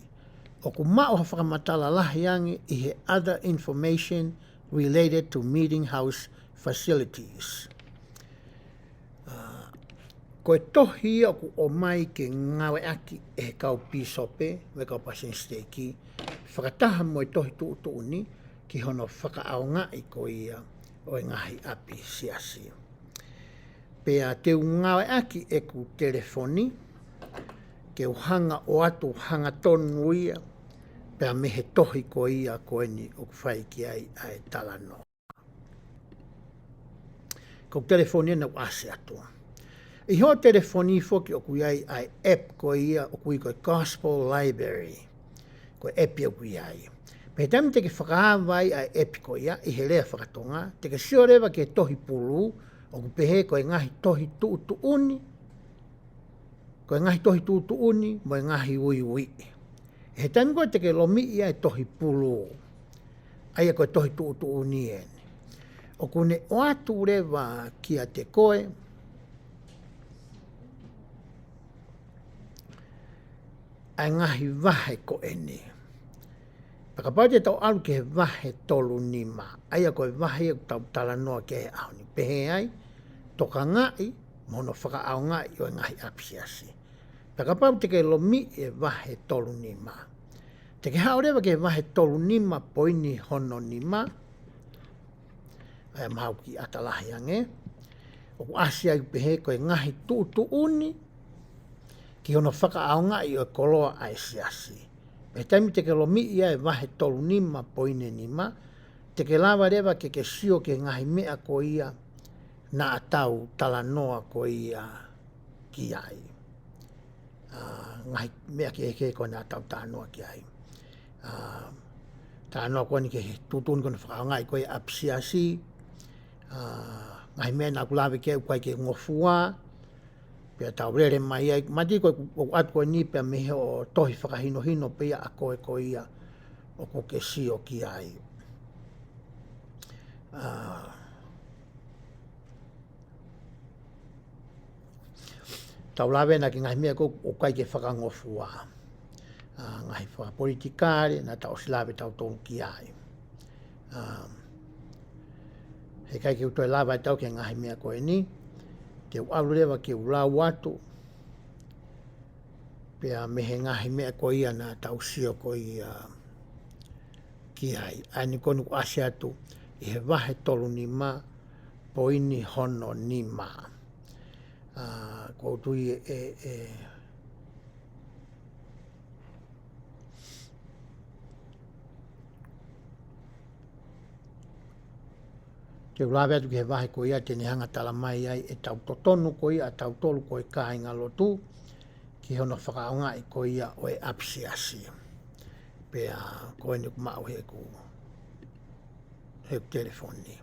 O ku mao ha whakamatala lahi ange i he other information related to meeting house facilities. Ko e tohi o ku o mai ke ngawe aki e he kau pisope, me kau pasen steiki, whakataha mo e tohi tūtūni ki hono whakaaonga'i ko ia o e ngahi api siasi. Pea te ungawe aki e ku telefoni, ke uhanga o atu hanga tonu ia, pea me he tohi ko ia ko eni o whai ki ai ai talanoa. Ko telefonia na ase atua. I ho telefoni foki o kui ai app ko ia o kui ko Gospel Library. Ko app o kui ai. Pe tami te ke whakaawai ai app ko ia i he lea whakatonga. Te ke sio rewa ke tohi pulu o ku pehe ko e ngahi tohi tuutu uni. Ko e ngahi tohi tuutu uni mo e ngahi ui ui. He tami ko te ke lomi ia e tohi pulu. Aia ko e tohi tuutu uni ene. O kune o atu rewa kia te koe, ai ngahi vahe ko ene. Pakapau te tau alu ke vahe tolu nima, aia koe vahe o tau talanoa ke he auni. Pehe ai, TOKANGA'I, mono FAKA'AONGA'I o ngahi api Siasi. Pakapau te ke lomi e vahe tolu nima. Te ke hao rewa ke vahe tolu nima poini HONO nima, ai mau ki atalahi ange. O ku asia i pehe koe ngahi tuutu uni, ki hono FAKA'AONGA'I o koloa ai Siasi. E taimi te ke lomi ia e vahe tolu nima poine nima, te ke lawa rewa ke sio ke ngahi mea ko ia na atau talanoa ko ia ki ai. Ngahi mea ke eke ko na atau talanoa ki ai. Talanoa ko ni ke tutun ko na FAKA'AONGA'I ko ia api Siasi, ngahi mea na kulawe ke ukai ke ngofua, pia tau rere mai ai, mati ko atu ko ni pia mehe o tohi whakahinohino pia a koe ko ia o ko ke sio ki ai. Tau lawe na ki ngahi mea ko ukai ke whakangofua. Ngahi whakapolitikare na tau silawe tau tonu ki ai. He kai ke utoi lawa tau ke ngahi mea koe ni, ke ualu rewa ke ulau atu, pia mehe ngahi mea ko ia na tau sio ko ia ki ai. Aini konu ku ase atu, i he vahe tolu nima, poini HONO nima. Ko utui Ke ulawe atu ke he vahe ko ia tene hanga tala mai ai e tau totonu ko ia, tau tolu ko e kāinga lotu, ki hono FAKA'AONGA'I ko ia o e api Siasi. Pea ko eni ku mau he ku telefoni.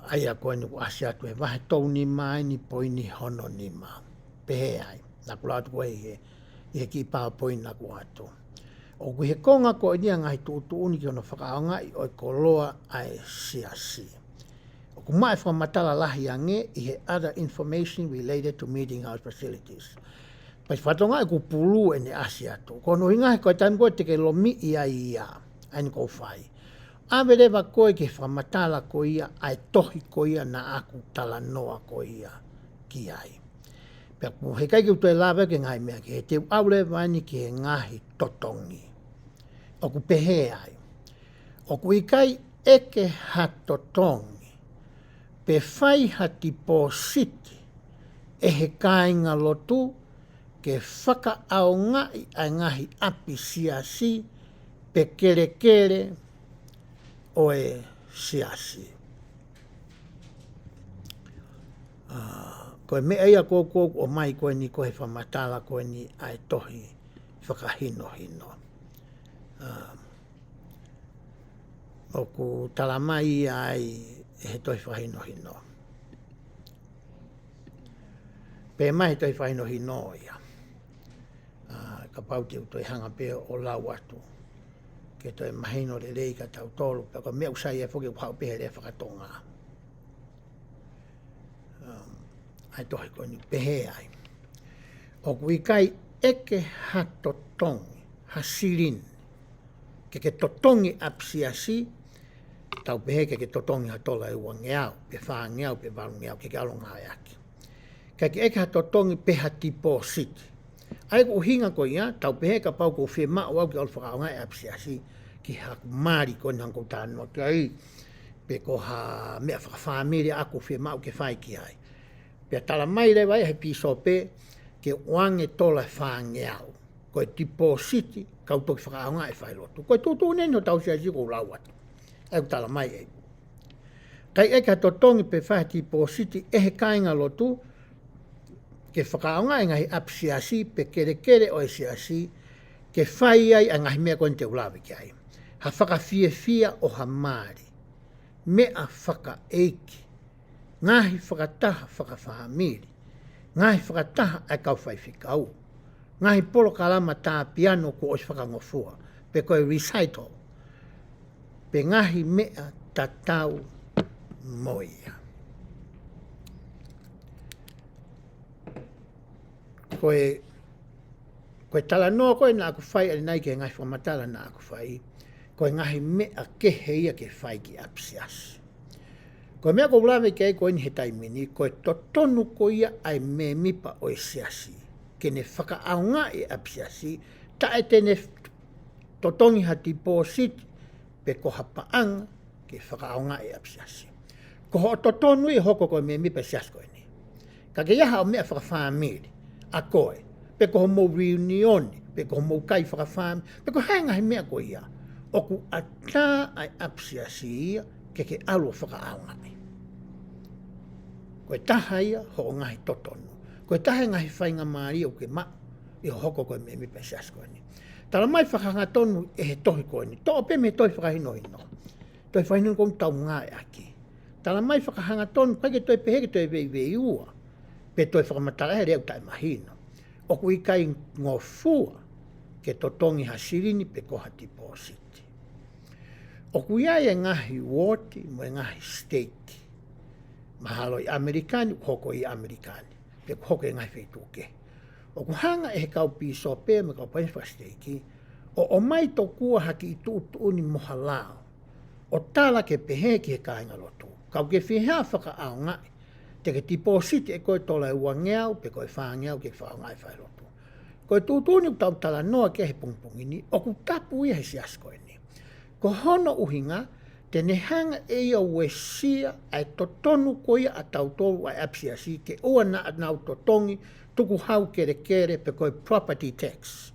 Aia ko eni ku ase atu e vahe tolu nima ni poini HONO nima. Pehe ai, na kula atu ko i he ki pao poini na ku atu. O ku he konga ko ia ngahi tuutu uni ki hono FAKA'AONGA'I o e koloa ai Siasi. O ku mai whamatala lahi ange i he other information related to meeting house facilities. Pai whatonga e ku pulu e ne asi atu. Kono hinga he koe taimi koe te ke lomi ia ia. Aini kou whai. Awe rewa koe ke whamatala ko ia ai tohi ko ia na aku talanoa ko ia ki ai. Pea ku he kai ki utoi lawe ke ngai mea ke he te au rewa ni ki he ngahi totongi. O ku pehe ai. O ku ikai eke hatotongi. Pe whai hati po siti. E he kāinga lotu. Ke FAKA'AONGA'I ai ngahi api Siasi. Pe kere kere. O e Siasi. Koe mea ia kōkō o mai koe ni koe whamatala koe ni ai tohi Fakahinohio. O ku talamai ai he tohi Fakahinohio. Pe mai tohi Fakahinohio ia. Ka pau te utoi hanga pe o lau atu. Ke toi mahino le lei ka tau tolu. Pe ko mea usai e whuki upau pehe le whakatonga. Ai tohi koe ni pehe ai. O ku ikai eke hatotongi, hasirin. Ke totongi api Siasi, tau pehe ke totongi hatola e ua ngeau, pe wha ngeau, pe walu ngeau, ke alonga ai aki. Ke eke hatotongi peha tipo siti. Ai ku hinga ko ia, tau pehe ka pau ko whi mao au ki alu FAKA'AONGA'I api Siasi, ki haku maari ko nang ko tānoa ki ai, pe ko ha mea whakawhamiri aku whi mao ke whai ki ai. Pea tala mai le vai he piso pe ke wange tola whangeau. Koe depositi kautoki whakaonga e whai lotu. Koe tūtū neno tau Siasi ko lauatu. Au tala mai e. Kai eka totongi pe whahe depositi e he kainga lotu ke whakaonga e ngahi ap Siasi pe kere o e Siasi ke whai ai a ngahi mea koe te ulawe ki ai. Ha whakawhia o ha maari. Mea whakaeiki. Ngahi whakataha whakawhahamiri. Ngahi whakataha ai kau whai whikau. Ngahi polo kalama tā piano ko ois whakangofua. Pe koe recital. Pe ngahi mea tatau moia. Koe tala noa koe nā aku whai ali nai ke ngahi whamatala nā aku whai. Koe ngahi mea kehe ia ke whai ki ap Siasi. Koe mea ko ulawe ke koe ni he taimini, koe totonu ko ia ai me mipa o e Siasi. Ke ne whakaaonga'i ap Siasi, ta e tene totongi ha deposit pe ko hapaanga ke whakaaonga'i ap Siasi. Ko ho totonu i hoko koe me mipa Siasi koe ni. Ka ke iaha o mea whakawhamiri, a koe, pe ko ho mou reunioni, pe ko ho mou kai whakawhamiri, pe ko hainga he mea koe ia. Oku ata ai ap Siasi ia, ke alo whakaaonga'i. Koe taha ia ho ngahi totonu. Koe taha ngahi whainga maari o ke ma i ho hoko koe me mipa Siasi koe ni. Tala mai whakanga tonu e he tohi koe ni. Toa pe me tohi whakahinohino. Tohi whakahinohino koe tau ngā e aki. Tala mai whakahanga tonu kai ke tohi peheke tohi vei ua. Pe tohi whakamatala he reu tai mahino. O kui kai ngofua ke totongi ha sirini pe koha depositi. O kui ai e ngahi woti mo e ngahi state. Mahalo i Amerikani, hoko i Amerikani. Pe hoko e ngahi wheituke. O kuhanga e he kau piso pe me kau painwha steki. O mai to kua haki i tuuni moha lao. O tala ke pehe ki he kāinga lotu. Kau ke whihea whakaaonga'i. Te ke depositi e koe tola e ua ngeau, pe koe whaangeau ke whaongai whai lotu. Koe tūtūni tau tala noa ke he pungpungini, o ku tapu ia he Siasi koe ni. Ko hono uhinga, te nehanga e ia wesia ai totonu ko ia a tautolu ai ap Siasi ke ua na nau totongi tuku hau kere pe koe property tax.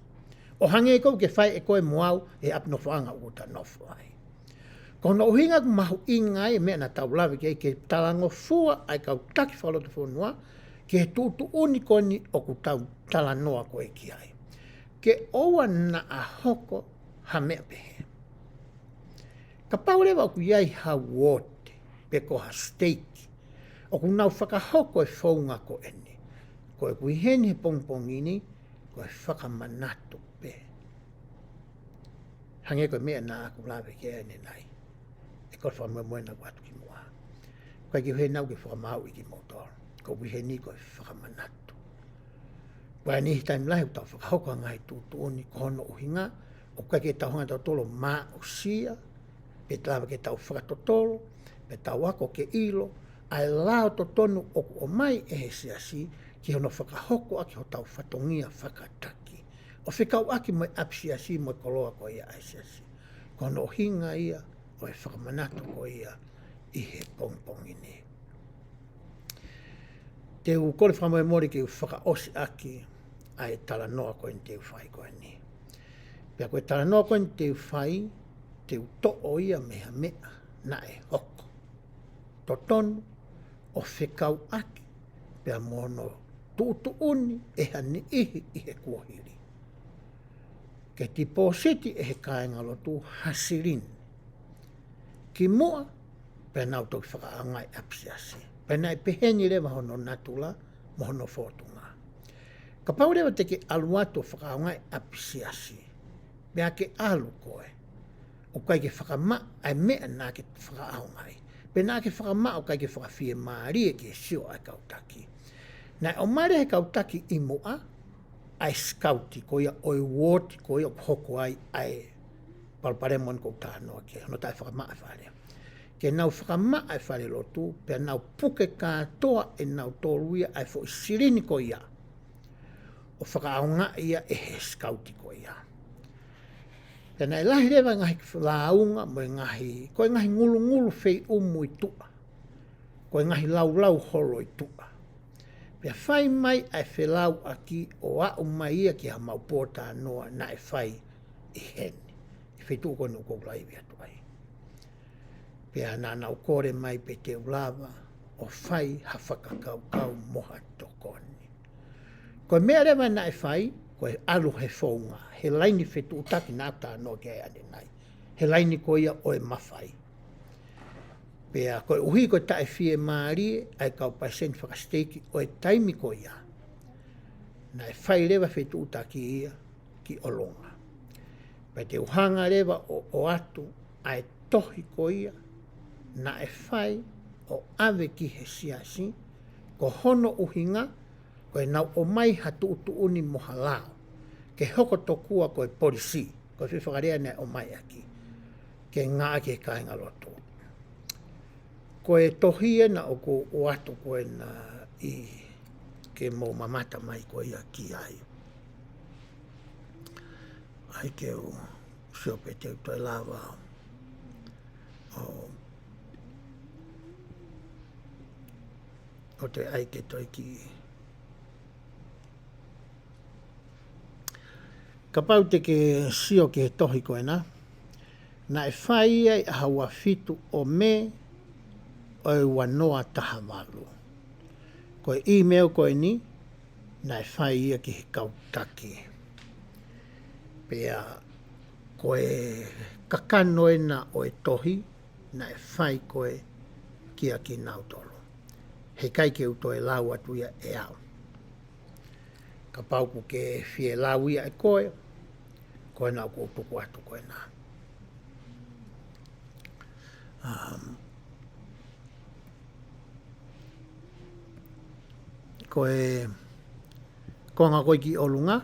O hange kou ke whai e koe moau e ap nofanga uta nofu ai. Ko no uhinga ku mahu inga e mea na taulawe ke talango fua ai kau taki whalotu whanua ke he tūtu uniko ni o ku tau talanoa koe ki ai. Ke oua na a hoko ha mea pehe. Ka paurewa ku iai ha wote pe ko ha steiki. O ku nau whakahoko e whaunga ko eni. Ko e kui heni he pongpongini, ko e whakamanatu pe. Hange koe mea na aku lawe ke ene nai. E koe whamuemoena watu ki mua. Koe ki he nau ke whakamau i ki motor. Ko kui heni ko e whakamanatu. Koe ni hi taim lahi utau whakahoko ngai tūtūni ko hono uhinga. O koe ke tauhanga tau tolo maa o sia. Pe tawa ke tau whakatotolo, pe tau ako ke ilo, ai lao to tonu o mai e he Siasi, ki hono whakahoko aki ho tau whatongia whakataki. O whikau aki mo ap Siasi mo koloa ko ia ai Siasi. Ko no hinga ia, o e whakamanatu ko ia, i he pongpongi ni. Te u kore whamoe mori ki u whakaosi aki, ai tala noa koe te u whai koe ni. Pea koe tala noa koe te u whai, te uto'o ia mea mea na e hoko. Totonu o whikau aki pea mono tuutuuni e hani ihi i he kuahiri. Ke depositi e he kāinga lotu hasirin. Ki mua pea nau toki whakaangai ap Siasi. Pea nai peheni rewa hono natula mo hono whotunga. Ka paurewa te ke aluatu whakaangai ap Siasi. Pea ke alu koe. O kai ke whakama ai mea nā ke whakaaongai. Pe nā ke whakama o kai ke whakawhia maari e ke sio ai kautaki. Nai o maare he kautaki i mua, ai skauti ko ia oi woti ko ia hoko ai palparemon ko tānoa ke. No tai whakama ai whare. Ke nau whakama ai whare lotu, pe nau puke kātoa e nau tōruia ai fo sirini ko ia. O whakaaonga ia e he skauti ko ia. Tēnā e lahi rewa ngahi launga mo ngahi, koe ngahi ngulu fei umu i tua. Koe ngahi lau holo i tua. Pea whai mai ai whelau aki o au mai ia ki ha maupota noa na e whai I hene. I whetu kono ko lai via tuai. Pea na nau kore mai pe te ulawa o whai ha whakakau moha tokoni. Koe mea rewa na e whai, koe alu he whaunga. He laini whetu utaki nā tā no ke ane nai. He laini ko ia o e mawhai. Pea koe uhi koe tae fie maari ai kau pasen whakasteiki o e taimi ko ia. Na e whai rewa whetu utaki ia ki olonga. Pea te uhanga rewa o atu ai tohi ko ia. Na e whai o ave ki he siasi, ko hono uhinga, koe nau o mai hatu utu uni moha lao, ke hoko tokua koe polisi, koe whiwhakarea nei o mai aki, ke ngā ke kāinga loto. Koe tohia na o ko o atu koe na I ke mō mamata mai koe ia ki ai. Ai ke o siope te utoi lawa o te aike toi ki. Ka pau te ke sio ke tohi koe na. Na e whai ai a haua fitu o me o e wanoa taha walu. Koe email koe ni, na e whai ia ki he kautaki. Pea koe kakanoena o e tohi, na e whai koe kia ki nautolo. He kai ke uto e lau atu ia e au. Ka pauku ke fie lau ia e koe, koe nau ko utuku atu koe nā. Koe konga koe ki olunga,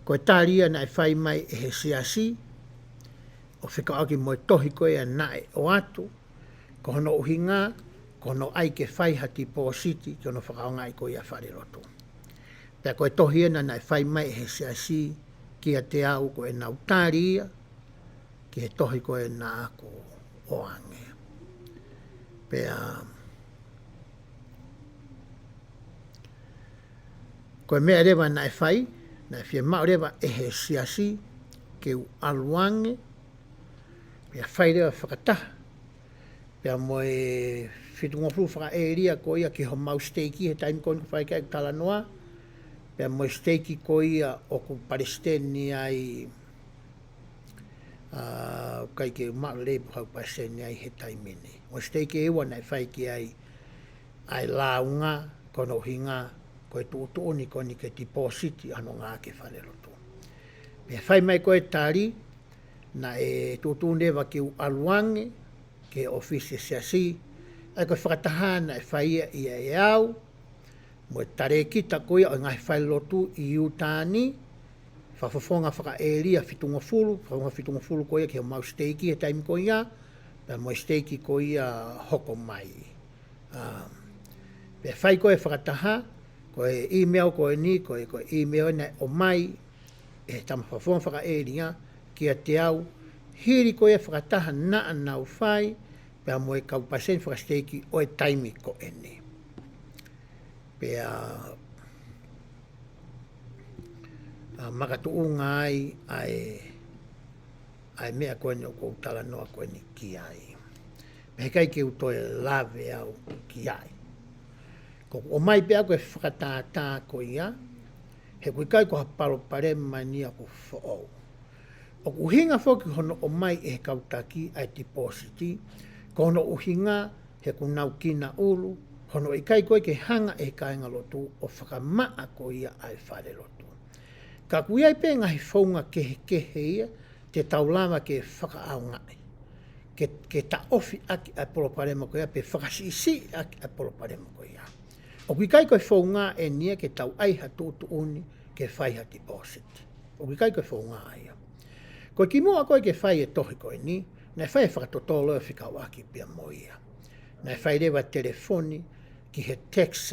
koe tāria na e whai mai e he siasi, o whikaaki mo e tohi koe a nae o atu, ko hono uhinga, kono ai ke whai hati po siti, kono whakaongai ko ia whare roto. Pea koe tohiena na e whai mai he siasi, kia te au ko e nau tāria, ki he tohi ko e nā ako o ange. Pea koe mea rewa na e whai, na e whia mao rewa e he siasi, ke u aluange, pea whai rewa whakataha, pea moe whitunga fru whaka e ria ko ia ki ho mau steiki he taimi koe whai kai tala noa, pea moe steiki ko ia o ku Palestini ai kai ke mao lebu hau Palestini ai he taimini. Moe steiki e wana e whai ki ai launga kono hinga koe tuutuuni ko ni ke tipositi ano ngā ke whare roto. Pea whai mai koe tāri na e tuutuune wa ki u aluange ke ofisi siasi, ai koe whakatahana e whaia ia e au, mo e tare kita koe o ngai whai lotu I utāni, whawhawhonga whaka e ria whitunga fulu koe ki o mau steiki e taimi koe ia, pea mo e steiki koe ia hoko mai. Pea whai koe whakataha, koe email koe ni, koe email nei o mai, e tama whawhonga whaka e ria, kia te au, hiri koe whakataha na anau whai, pea mo e kaupasen whakasteiki o e taimi ko ene. Pea makatuunga ai mea koe ni o kou tala noa koe ni ki ai. Me kai ke utoe lave au ki ai. Ko o mai pea koe whakatātā ko ia, he koe kai ko haparo pare mania ko whaou. O uhinga whoki hono o mai e kautaki ai depositi, ko hono uhinga he kunau kina ulu, hono I kai koe ke hanga e kāinga lotu o whakamaa ko ia ai whare lotu. Ka kui ai pē ngahi whaunga kehe ia, te taulama ke whakaaongai. Ke ta ofi aki ai poloparema ko ia, pe whakasisi aki ai poloparema ko ia. O kui kai koe whaunga e nia ke tau ai hatutu uni ke whai ha deposit. O kui kai koe whaunga ai. Koe ki mua koe ke whai e tohi koe ni, na whai e whakatotolo e whikau aki pia mo ia. Na whai rewa telefoni ki he tax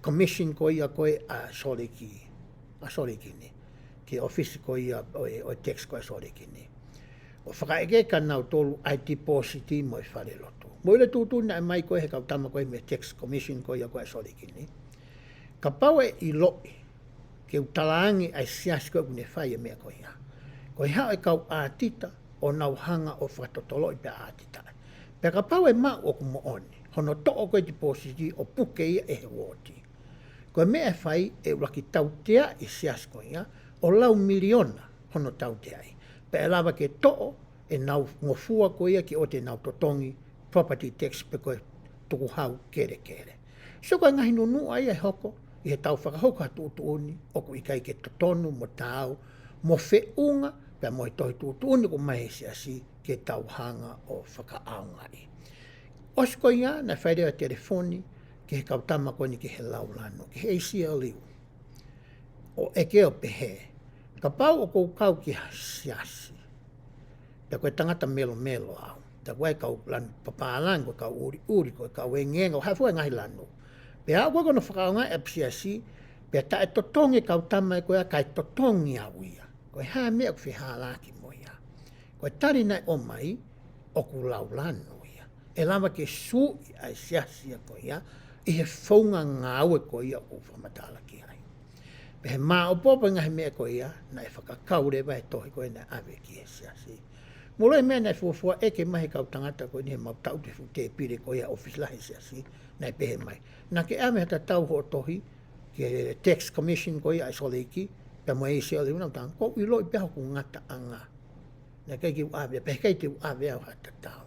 commission ko ia koe a soriki ni. Ki office ko ia o tax ko a soriki ni. O whakaeke ka nau tolu ai depositi mo e whare loto. Mo ile tūtuna e mai koe he kautama koe me tax commission koe a koe sori kini. Ka pau e I loi, ke utalaangi ai siasi koe kune whai e mea koe ia. Koe hao e kau ātita o nau hanga o whatotolo I pe ātita. Pe ka pau e mau o kumo oni, hono to'o koe depositi o puke ia e he woti. Koe mea whai e uraki tautea I siasi koe ia, o lau miliona hono tautea I. Pe e lava ke to'o e nau ngofua koe ia ki o te nau totongi property tax pe koe tuku hau kere kere. So koe ngahi nunu ai e hoko, I he tau whakahoko hatu utuuni, oku I kai ke totonu mo tau, mo whiunga, pe mo I tohi tutuuni ko mai he siasi ke tau hanga o whakaaongai. Osi koe ia, na whairea telefoni, ke he kautama koe ni ke he laulano, ke he ACLU. O eke o pehe, ka pau o kou kau ki siasi. Pe koe tangata melo melo au. Ta koe kau lan papalang koe kau uri uri koe kau e ngenga o hafua ngahi lanu. Pe hao koe kono whakaonga e siasi, pe ta e totongi kau tama e koe a kai totongi au ia. Koe haa mea ku whiha laki mo ia. Koe tari nai o mai, o ku lau lanu ia. E lama ke sui ai siasi a koe ia, I he whaunga ngāu e koe ia o whamatala ki ai. Pe he maa o popa ngahi mea koe ia, na e whakakaure vai tohi koe na ave ki he siasi. Molo e mea na e fuafua eke mahi kau tangata koe ni he mau tau te fute pire koe ia office lahi siasi, na e pehe mai. Na ke ame hata tau ho tohi, ke tax commission koe ia ai soleiki, pe mo e se ole unau tanga, ko I loi peha ku ngata anga. Na kei ki uave, pehe kei te uave au hata tau.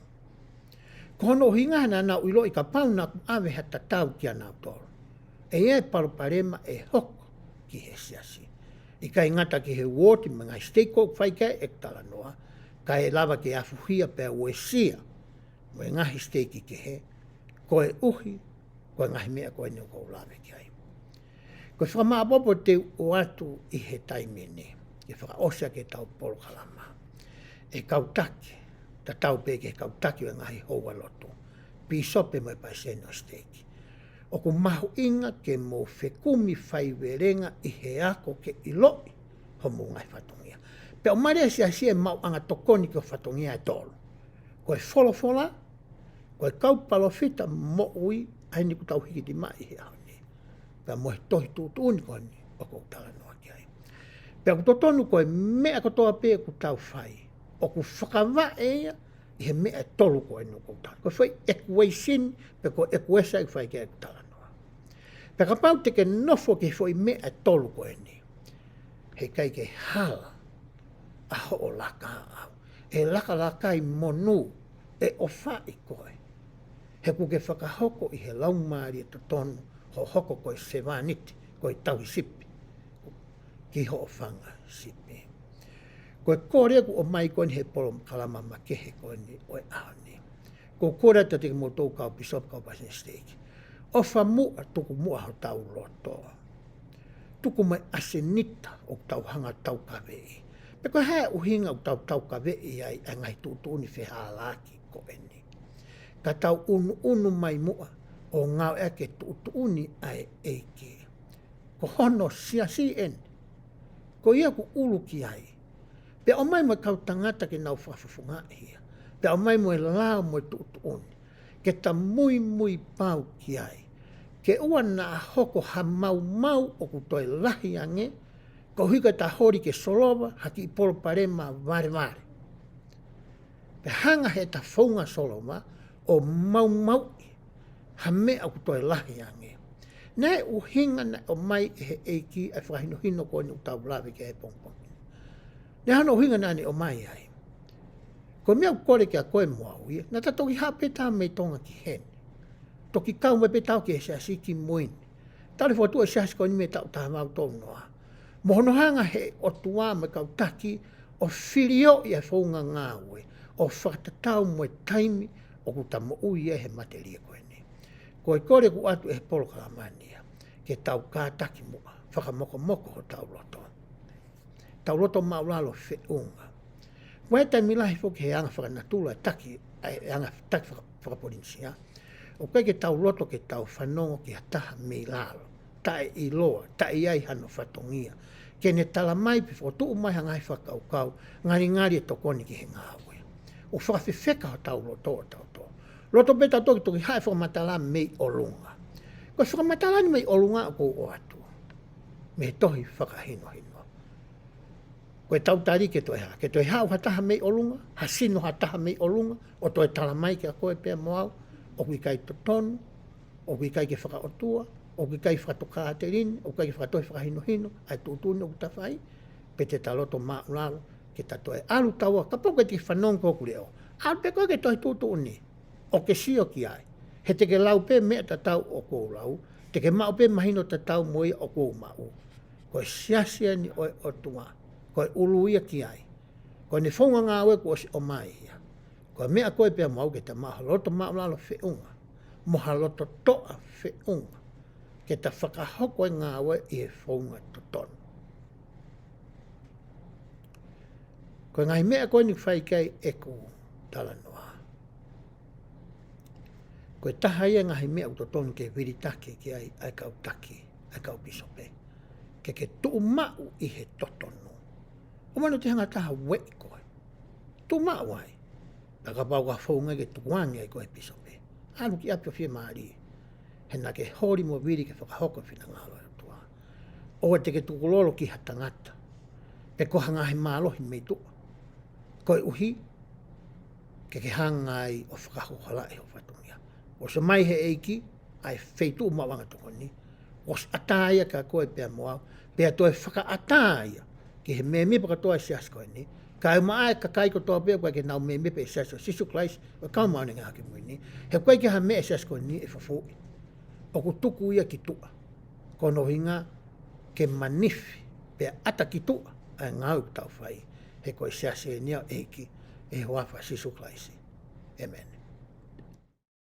Kono hinga na nau I loi ka pau na ku ave hata tau ki anau toro. E e paruparema e hoko ki he siasi. I kai ngata ki he woti mga stake whai kai e tala noa, ka e lava ke afuhia pe uesia, mo e ngahi stake ke he, koe uhi, koe ngahi mea koe ni kou lave ki ai. Koe whamaapopo te o atu I he taimene, ke whakaosia ke tau polo kalama. E kautaki, ta tau pe ke kautaki o ngahi hoa loto, pisope mo e paiseno stake. O ku mahu inga ke mo whekumi whaiwerenga I he ako ke I loi, homo ngai whatongia. Pe o mare siasi e mau anga tokoni ke o whatongia e tolu. Koe wholofola, koe kaupalofita mo ui, aini ku tau hiki di mai he aone. Pe mo he tohi tūtūni koe ni, o kou tala noa ki ai. Pe ku totonu koe mea kotoa pe ku tau whai, o ku whakawa ea, I he mea tolu koe no kou tala. Koe whai equation, pe koe equesa I whai ke ku tala noa. Pe ka pau te ke nofo ke whai mea tolu koe ni. He kai ke hala, a ho o laka au. E laka laka I monu, e o whai koe. He ku ke whakahoko I he laumari e totonu, ho hoko koe sevaniti, koe tauhi sipi. Ki ho o whanga sipi. Koe kore ku o mai koe ni he polo kalama makehe koe ni o e aone. Ko kore te teke mo tau kau pisop kau pasen steki. O whamua tuku mua ho tau loto. Tuku mai asenita o tau hanga tau kawei. Pe koe hea uhinga o tau kawei ai a ngai tūtūni wheha laki koe ni. Ka tau unu mai mua o ngau eke tūtūni ai eike. Ko hono siasi en. Ko ia ku ulu ki ai. Pe o mai mo kau tangata ke nau whafufunga hia. Pe o mai mo e lao mo tūtūni. Ke ta mui pau ki ai. Ke ua na hoko ha mau o ku toi lahi ange, ko hika ta hori ke solova haki I polo parema vare. Pe hanga he ta whaunga solova o mau ha mea o ku toi lahi ange. Nei u hinga na o mai he eiki e Fakahinohio ko ni utau lawe ke he pongpong. Nei hana o hinga nani o mai ai. Ko mea kore ke a koe mua ui, na ta toki hapeta mei tonga ki hen. Toki kau me petau ke siasi ki muini. Tari fo tua siasi ko ni me tau taha mau tau noa. Mohono hanga he o tua me kau taki o whirio I a whaunga ngāwe. O whakatatau mo e taimi o ku tamo ui e he materia koe ni. Ko e kore ku atu e he polo kalamania. Ke tau kātaki mua. Whakamoko ho tau loto. Tau loto maulalo whiunga. Wai tai milahi fo ke he anga whakanatula taki. Anga taki whakaporinsia. O kai ke tau loto ke tau whanongo ki hataha me lalo. Tae I loa, tae ai hano whatongia. Ke ne tala mai pifo tuu mai hangai whakaukau, ngari e tokoni ki he ngāwe. o whakawhiwheka ho tau loto tau. Loto beta toki hae whakamatala mei o lunga. Ko whakamatala ni mei o lunga o atu. Me tohi whakahinohino. Koe tau tari ke toi ha. Ke toi hau hataha mei o lunga, hasino hataha mei o lunga, o toi tala mai ke a koe pia moau, o kui kai totonu, o kui kai ke whakaotua, o kui kai whakatoka te rini, o kai ke whakatohi whakahinohino, ai tūtuni o kutawhai, pe te taloto maulalo, ke ta toi alu taua, ka poko te whanong koku leo. Alu pe koe ke toi tūtuni, o ke sio ki ai. He te ke lau pe mea ta tau o kou lau, te ke mau pe mahino ta tau moi o kou mau. Koe siasia ni oi o tunga, koe uluia ki ai. Koe ne whaunga ngā oe ko o mai ia. Koe mea koe pia mau ke ta mahaloto maulalo whiunga, mohaloto toa whiunga, ke ta whakahoko ngā oe i e whaunga totonu. Koe ngai mea koe ni whaikai e ku talanoa. Koe taha ia ngahi mea utotonu ke viritake ki ai kau taki, ai kau pisope. Ke tuu mau i he totonu. O manu te hanga taha wei koe. Tuu mau ai. Taka pau ka whaunga ke tukuangi ai koe pisope. Alu ki apio fie maari. He na ke hori mo viri ke whakahoko whina ngalo e tua. O te ke tukulolo ki hatangata. Pe ko hanga he mālohi mei tua. Koe uhi, ke hanga ai o whakahohala e ho whatungia. O se mai he eiki, ai wheitu mawanga tukoni. O se ataia ka koe pia moau, pia toi whakaataia, ke he me mipa katoa sias koe ni. Ka e maa ka kai kotoa pia koe ke nau me mipa e sias o sisu klais, o kau maone ngā ke mui ni. He koe ke ha me e sias koe ni e whafui. O ku tuku ia ki tua. Kono hinga ke manifi, pia ata ki tua, ai ngau tau whai. He koe sias e nia eiki, e hoafa sisu klaisi. Amen.